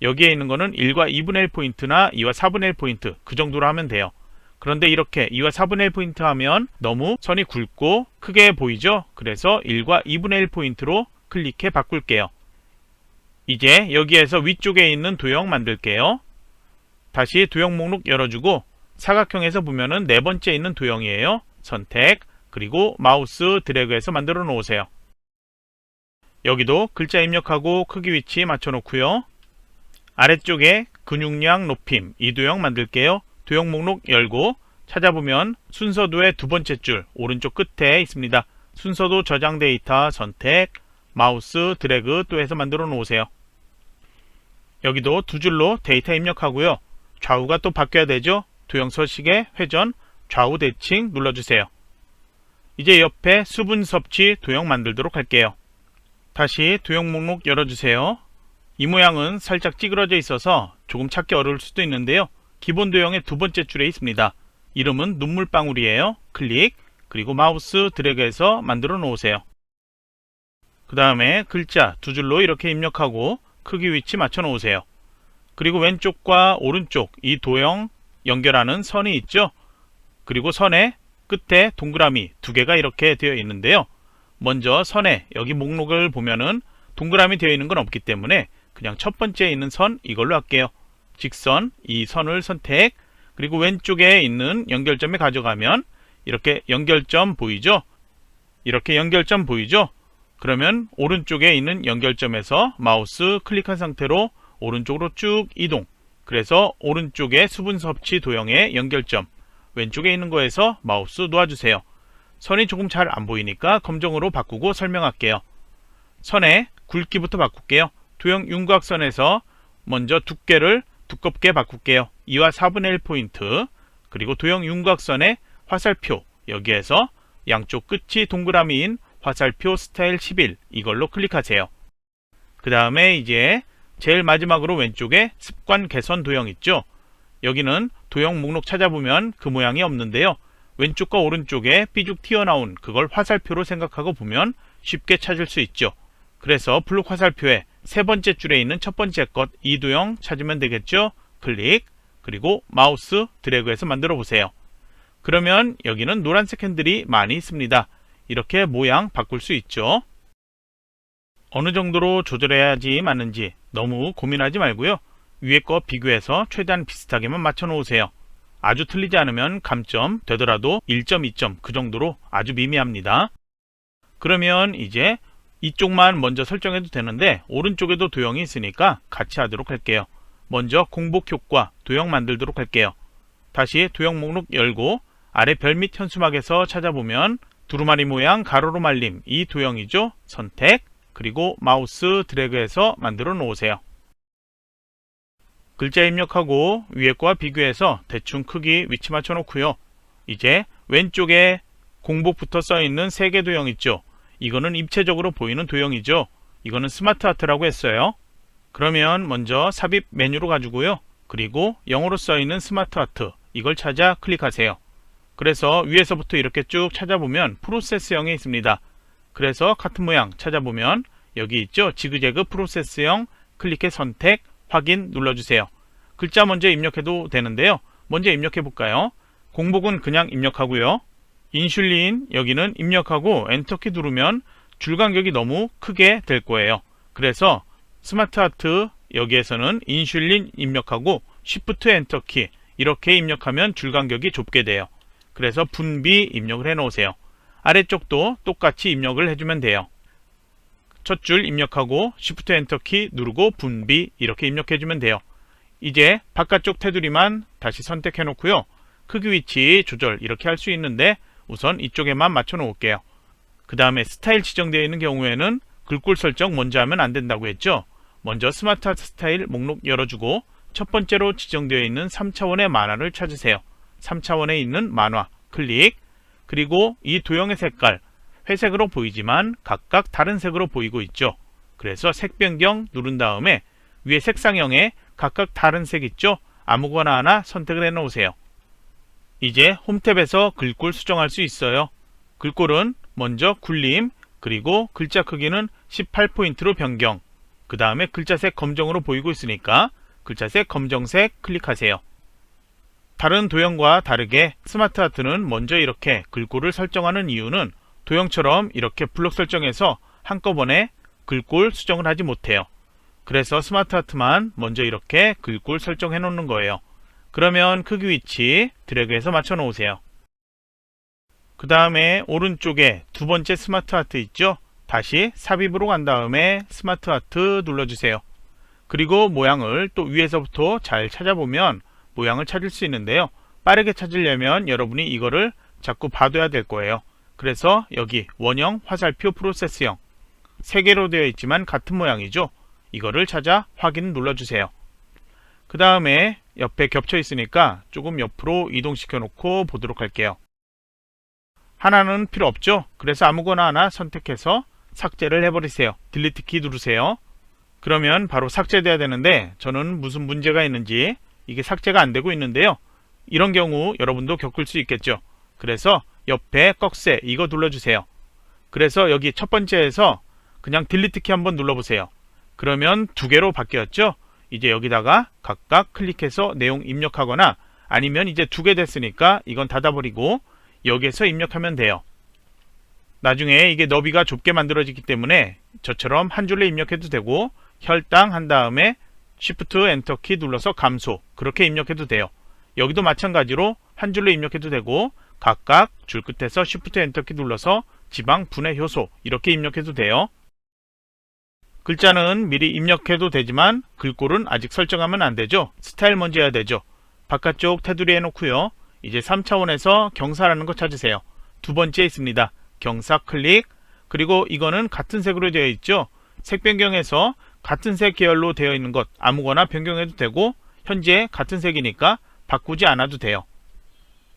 여기에 있는 거는 1과 2분의 1 포인트나 2와 4분의 1 포인트 그 정도로 하면 돼요. 그런데 이렇게 2와 4분의 1 포인트 하면 너무 선이 굵고 크게 보이죠? 그래서 1과 2분의 1 포인트로 클릭해 바꿀게요. 이제 여기에서 위쪽에 있는 도형 만들게요. 다시 도형 목록 열어주고 사각형에서 보면은 네 번째 있는 도형이에요. 선택, 그리고 마우스 드래그해서 만들어 놓으세요. 여기도 글자 입력하고 크기 위치 맞춰 놓고요. 아래쪽에 근육량 높임 이 도형 만들게요. 도형 목록 열고 찾아보면 순서도의 두 번째 줄 오른쪽 끝에 있습니다. 순서도 저장 데이터 선택, 마우스 드래그 또 해서 만들어 놓으세요. 여기도 두 줄로 데이터 입력하고요. 좌우가 또 바뀌어야 되죠. 도형 서식에 회전, 좌우 대칭 눌러주세요. 이제 옆에 수분 섭취 도형 만들도록 할게요. 다시 도형 목록 열어주세요. 이 모양은 살짝 찌그러져 있어서 조금 찾기 어려울 수도 있는데요. 기본 도형의 두 번째 줄에 있습니다. 이름은 눈물방울이에요. 클릭, 그리고 마우스 드래그해서 만들어 놓으세요. 그 다음에 글자 두 줄로 이렇게 입력하고 크기 위치 맞춰 놓으세요. 그리고 왼쪽과 오른쪽 이 도형 연결하는 선이 있죠. 그리고 선의 끝에 동그라미 두 개가 이렇게 되어 있는데요. 먼저 선에 여기 목록을 보면은 동그라미 되어 있는 건 없기 때문에 그냥 첫 번째에 있는 선 이걸로 할게요. 직선 이 선을 선택, 그리고 왼쪽에 있는 연결점에 가져가면 이렇게 연결점 보이죠? 이렇게 연결점 보이죠? 그러면 오른쪽에 있는 연결점에서 마우스 클릭한 상태로 오른쪽으로 쭉 이동. 그래서 오른쪽에 수분 섭취 도형의 연결점, 왼쪽에 있는 거에서 마우스 놓아주세요. 선이 조금 잘 안 보이니까 검정으로 바꾸고 설명할게요. 선의 굵기부터 바꿀게요. 도형 윤곽선에서 먼저 두께를 두껍게 바꿀게요. 2와 4분의 1 포인트. 그리고 도형 윤곽선의 화살표 여기에서 양쪽 끝이 동그라미인 화살표 스타일 11 이걸로 클릭하세요. 그 다음에 이제 제일 마지막으로 왼쪽에 습관 개선 도형 있죠. 여기는 도형 목록 찾아보면 그 모양이 없는데요. 왼쪽과 오른쪽에 삐죽 튀어나온 그걸 화살표로 생각하고 보면 쉽게 찾을 수 있죠. 그래서 블록 화살표의 세 번째 줄에 있는 첫 번째 것 이 도형 찾으면 되겠죠. 클릭, 그리고 마우스 드래그해서 만들어 보세요. 그러면 여기는 노란색 핸들이 많이 있습니다. 이렇게 모양 바꿀 수 있죠. 어느 정도로 조절해야지 맞는지 너무 고민하지 말고요. 위에 거 비교해서 최대한 비슷하게만 맞춰 놓으세요. 아주 틀리지 않으면 감점 되더라도 1점, 2점 그 정도로 아주 미미합니다. 그러면 이제 이쪽만 먼저 설정해도 되는데 오른쪽에도 도형이 있으니까 같이 하도록 할게요. 먼저 공복 효과 도형 만들도록 할게요. 다시 도형 목록 열고 아래 별 및 현수막에서 찾아보면 두루마리 모양 가로로 말림 이 도형이죠. 선택, 그리고 마우스 드래그해서 만들어 놓으세요. 글자 입력하고 위에 거와 비교해서 대충 크기 위치 맞춰 놓고요. 이제 왼쪽에 공복부터 써있는 3개 도형 있죠. 이거는 입체적으로 보이는 도형이죠. 이거는 스마트 아트라고 했어요. 그러면 먼저 삽입 메뉴로 가지고요. 그리고 영어로 써있는 스마트 아트 이걸 찾아 클릭하세요. 그래서 위에서부터 이렇게 쭉 찾아보면 프로세스형이 있습니다. 그래서 같은 모양 찾아보면 여기 있죠. 지그재그 프로세스형 클릭해 선택 확인 눌러주세요. 글자 먼저 입력해도 되는데요. 먼저 입력해 볼까요? 공복은 그냥 입력하고요. 인슐린 여기는 입력하고 엔터키 누르면 줄 간격이 너무 크게 될 거예요. 그래서 스마트 아트 여기에서는 인슐린 입력하고 쉬프트 엔터키 이렇게 입력하면 줄 간격이 좁게 돼요. 그래서 분비 입력을 해 놓으세요. 아래쪽도 똑같이 입력을 해주면 돼요. 첫 줄 입력하고 쉬프트 엔터키 누르고 분비 이렇게 입력해주면 돼요. 이제 바깥쪽 테두리만 다시 선택해 놓고요. 크기 위치 조절 이렇게 할 수 있는데 우선 이쪽에만 맞춰 놓을게요. 그 다음에 스타일 지정되어 있는 경우에는 글꼴 설정 먼저 하면 안 된다고 했죠. 먼저 스마트 아트 스타일 목록 열어주고 첫 번째로 지정되어 있는 3차원의 만화를 찾으세요. 3차원에 있는 만화 클릭, 그리고 이 도형의 색깔 회색으로 보이지만 각각 다른 색으로 보이고 있죠. 그래서 색 변경 누른 다음에 위에 색상형에 각각 다른 색 있죠. 아무거나 하나 선택을 해 놓으세요. 이제 홈탭에서 글꼴 수정할 수 있어요. 글꼴은 먼저 굴림, 그리고 글자 크기는 18포인트로 변경, 그 다음에 글자색 검정으로 보이고 있으니까 글자색 검정색 클릭하세요. 다른 도형과 다르게 스마트 아트는 먼저 이렇게 글꼴을 설정하는 이유는 도형처럼 이렇게 블록 설정해서 한꺼번에 글꼴 수정을 하지 못해요. 그래서 스마트 아트만 먼저 이렇게 글꼴 설정해 놓는 거예요. 그러면 크기 위치 드래그해서 맞춰 놓으세요. 그 다음에 오른쪽에 두 번째 스마트 아트 있죠? 다시 삽입으로 간 다음에 스마트 아트 눌러주세요. 그리고 모양을 또 위에서부터 잘 찾아보면 모양을 찾을 수 있는데요. 빠르게 찾으려면 여러분이 이거를 자꾸 봐둬야 될 거예요. 그래서 여기 원형 화살표 프로세스형 3개로 되어 있지만 같은 모양이죠. 이거를 찾아 확인 눌러주세요. 그 다음에 옆에 겹쳐 있으니까 조금 옆으로 이동시켜 놓고 보도록 할게요. 하나는 필요 없죠. 그래서 아무거나 하나 선택해서 삭제를 해버리세요. 딜리트 키 누르세요. 그러면 바로 삭제돼야 되는데 저는 무슨 문제가 있는지 이게 삭제가 안 되고 있는데요. 이런 경우 여러분도 겪을 수 있겠죠. 그래서 옆에 꺽쇠 이거 눌러주세요. 그래서 여기 첫 번째에서 그냥 딜리트 키 한번 눌러보세요. 그러면 2개로 바뀌었죠. 이제 여기다가 각각 클릭해서 내용 입력하거나 아니면 이제 2개 됐으니까 이건 닫아버리고 여기에서 입력하면 돼요. 나중에 이게 너비가 좁게 만들어지기 때문에 저처럼 한 줄로 입력해도 되고 혈당 한 다음에 Shift 엔터 키 눌러서 감소 그렇게 입력해도 돼요. 여기도 마찬가지로 한 줄로 입력해도 되고 각각 줄 끝에서 Shift 엔터 키 눌러서 지방 분해 효소 이렇게 입력해도 돼요. 글자는 미리 입력해도 되지만 글꼴은 아직 설정하면 안 되죠. 스타일 먼저 해야 되죠. 바깥쪽 테두리 해놓고요. 이제 3차원에서 경사라는 거 찾으세요. 두 번째 있습니다. 경사 클릭, 그리고 이거는 같은 색으로 되어 있죠. 색 변경해서 같은 색 계열로 되어 있는 것 아무거나 변경해도 되고 현재 같은 색이니까 바꾸지 않아도 돼요.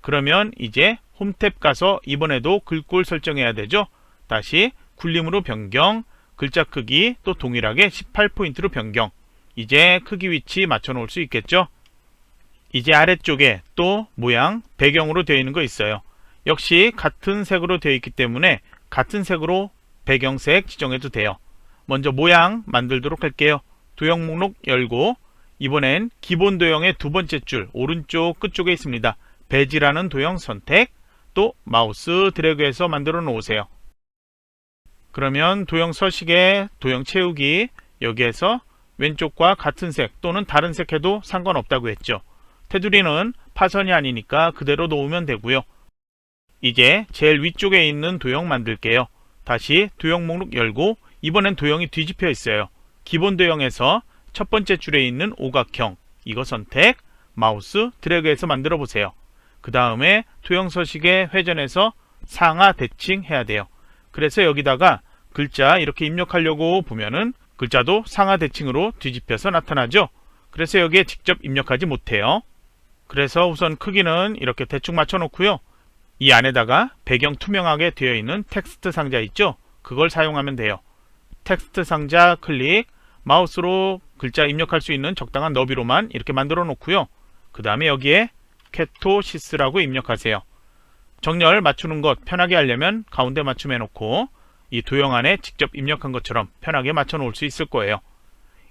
그러면 이제 홈탭 가서 이번에도 글꼴 설정해야 되죠. 다시 굴림으로 변경, 글자 크기 또 동일하게 18포인트로 변경. 이제 크기 위치 맞춰 놓을 수 있겠죠. 이제 아래쪽에 또 모양 배경으로 되어 있는 거 있어요. 역시 같은 색으로 되어 있기 때문에 같은 색으로 배경색 지정해도 돼요. 먼저 모양 만들도록 할게요. 도형 목록 열고 이번엔 기본 도형의 두 번째 줄 오른쪽 끝쪽에 있습니다. 배지라는 도형 선택, 또 마우스 드래그해서 만들어 놓으세요. 그러면 도형 서식에 도형 채우기 여기에서 왼쪽과 같은 색 또는 다른 색 해도 상관없다고 했죠. 테두리는 파선이 아니니까 그대로 놓으면 되고요. 이제 제일 위쪽에 있는 도형 만들게요. 다시 도형 목록 열고 이번엔 도형이 뒤집혀 있어요. 기본 도형에서 첫 번째 줄에 있는 오각형 이거 선택, 마우스 드래그해서 만들어 보세요. 그 다음에 도형 서식에 회전해서 상하 대칭 해야 돼요. 그래서 여기다가 글자 이렇게 입력하려고 보면은 글자도 상하 대칭으로 뒤집혀서 나타나죠. 그래서 여기에 직접 입력하지 못해요. 그래서 우선 크기는 이렇게 대충 맞춰 놓고요. 이 안에다가 배경 투명하게 되어 있는 텍스트 상자 있죠? 그걸 사용하면 돼요. 텍스트 상자 클릭, 마우스로 글자 입력할 수 있는 적당한 너비로만 이렇게 만들어 놓고요. 그 다음에 여기에 케토시스라고 입력하세요. 정렬 맞추는 것 편하게 하려면 가운데 맞춤해 놓고 이 도형 안에 직접 입력한 것처럼 편하게 맞춰 놓을 수 있을 거예요.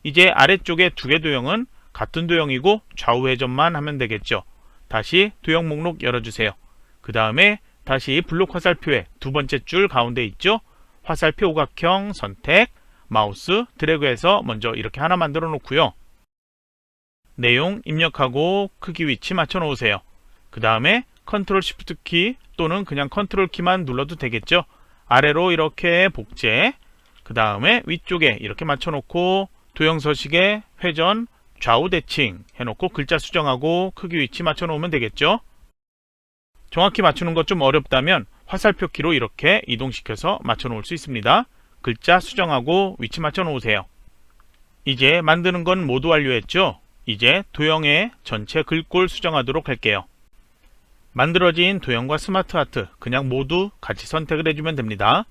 이제 아래쪽에 두 개 도형은 같은 도형이고 좌우 회전만 하면 되겠죠. 다시 도형 목록 열어주세요. 그 다음에 다시 블록 화살표의 두 번째 줄 가운데 있죠? 화살표 오각형 선택, 마우스 드래그해서 먼저 이렇게 하나 만들어 놓고요. 내용 입력하고 크기 위치 맞춰 놓으세요. 그 다음에 컨트롤 쉬프트 키 또는 그냥 컨트롤 키만 눌러도 되겠죠. 아래로 이렇게 복제, 그 다음에 위쪽에 이렇게 맞춰 놓고 도형 서식에 회전, 좌우 대칭 해놓고 글자 수정하고 크기 위치 맞춰 놓으면 되겠죠. 정확히 맞추는 것 좀 어렵다면 화살표 키로 이렇게 이동시켜서 맞춰 놓을 수 있습니다. 글자 수정하고 위치 맞춰 놓으세요. 이제 만드는 건 모두 완료했죠? 이제 도형의 전체 글꼴 수정하도록 할게요. 만들어진 도형과 스마트 아트 그냥 모두 같이 선택을 해주면 됩니다.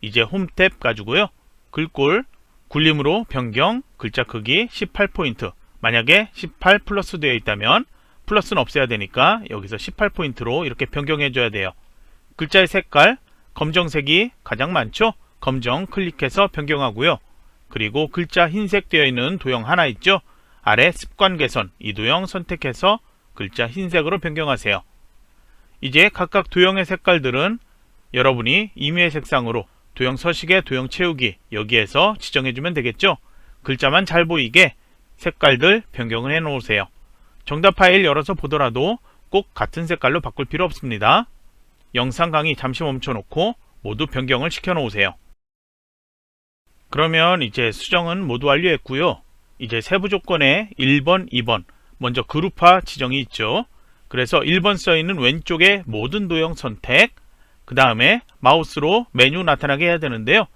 이제 홈 탭 가지고요. 글꼴, 굴림으로 변경, 글자 크기 18포인트. 만약에 18 플러스 되어 있다면 플러스는 없애야 되니까 여기서 18포인트로 이렇게 변경해 줘야 돼요. 글자의 색깔, 검정색이 가장 많죠? 검정 클릭해서 변경하고요. 그리고 글자 흰색 되어 있는 도형 하나 있죠? 아래 습관 개선, 이 도형 선택해서 글자 흰색으로 변경하세요. 이제 각각 도형의 색깔들은 여러분이 임의의 색상으로 도형 서식의 도형 채우기 여기에서 지정해주면 되겠죠? 글자만 잘 보이게 색깔들 변경을 해 놓으세요. 정답 파일 열어서 보더라도 꼭 같은 색깔로 바꿀 필요 없습니다. 영상 강의 잠시 멈춰 놓고 모두 변경을 시켜 놓으세요. 그러면 이제 수정은 모두 완료했고요. 이제 세부 조건에 1번, 2번 먼저 그룹화 지정이 있죠. 그래서 1번 써있는 왼쪽에 모든 도형 선택, 그 다음에 마우스로 메뉴 나타나게 해야 되는데요.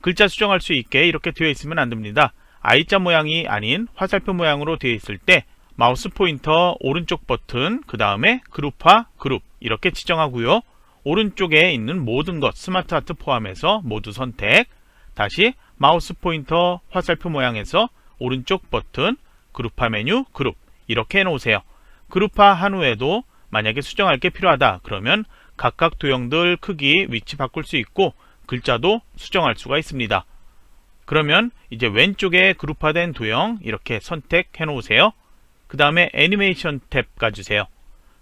글자 수정할 수 있게 이렇게 되어 있으면 안 됩니다. I자 모양이 아닌 화살표 모양으로 되어 있을 때 마우스 포인터 오른쪽 버튼, 그 다음에 그룹화, 그룹 이렇게 지정하고요. 오른쪽에 있는 모든 것 스마트 아트 포함해서 모두 선택, 다시 마우스 포인터 화살표 모양에서 오른쪽 버튼, 그룹화 메뉴, 그룹 이렇게 해놓으세요. 그룹화 한 후에도 만약에 수정할 게 필요하다 그러면 각각 도형들 크기, 위치 바꿀 수 있고 글자도 수정할 수가 있습니다. 그러면 이제 왼쪽에 그룹화된 도형 이렇게 선택해 놓으세요. 그 다음에 애니메이션 탭 가주세요.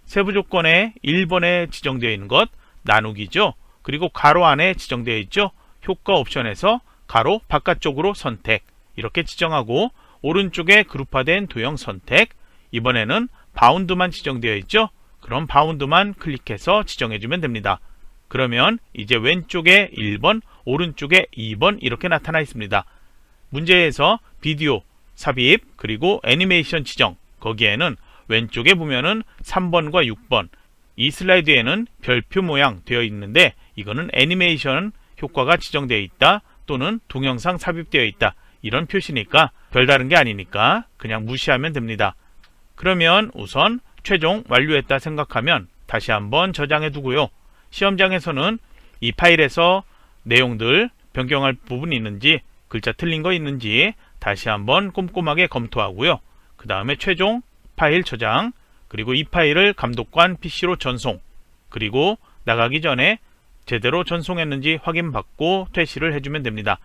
세부 조건에 1번에 지정되어 있는 것 나누기죠. 그리고 가로 안에 지정되어 있죠. 효과 옵션에서 가로 바깥쪽으로 선택 이렇게 지정하고 오른쪽에 그룹화된 도형 선택, 이번에는 바운드만 지정되어 있죠. 그럼 바운드만 클릭해서 지정해주면 됩니다. 그러면 이제 왼쪽에 1번, 오른쪽에 2번 이렇게 나타나 있습니다. 문제에서 비디오, 삽입, 그리고 애니메이션 지정 거기에는 왼쪽에 보면은 3번과 6번 이 슬라이드에는 별표 모양 되어 있는데 이거는 애니메이션 효과가 지정되어 있다 또는 동영상 삽입되어 있다 이런 표시니까 별다른 게 아니니까 그냥 무시하면 됩니다. 그러면 우선 최종 완료했다 생각하면 다시 한번 저장해 두고요. 시험장에서는 이 파일에서 내용들 변경할 부분이 있는지 글자 틀린 거 있는지 다시 한번 꼼꼼하게 검토하고요. 그 다음에 최종 파일 저장, 그리고 이 파일을 감독관 PC로 전송, 그리고 나가기 전에 제대로 전송했는지 확인받고 퇴실을 해주면 됩니다.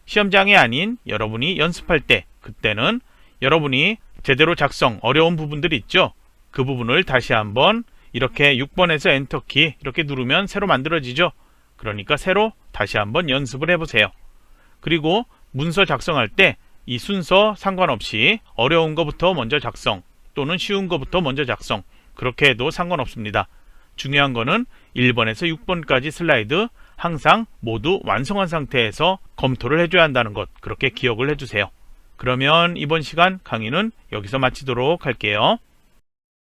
시험장이 아닌 여러분이 연습할 때 그때는 여러분이 제대로 작성 어려운 부분들이 있죠. 그 부분을 다시 한번 이렇게 6번에서 엔터키 이렇게 누르면 새로 만들어지죠. 그러니까 새로 다시 한번 연습을 해보세요. 그리고 문서 작성할 때 이 순서 상관없이 어려운 것부터 먼저 작성 또는 쉬운 것부터 먼저 작성 그렇게 해도 상관없습니다. 중요한 거는 1번에서 6번까지 슬라이드 항상 모두 완성한 상태에서 검토를 해줘야 한다는 것 그렇게 기억을 해주세요. 그러면 이번 시간 강의는 여기서 마치도록 할게요.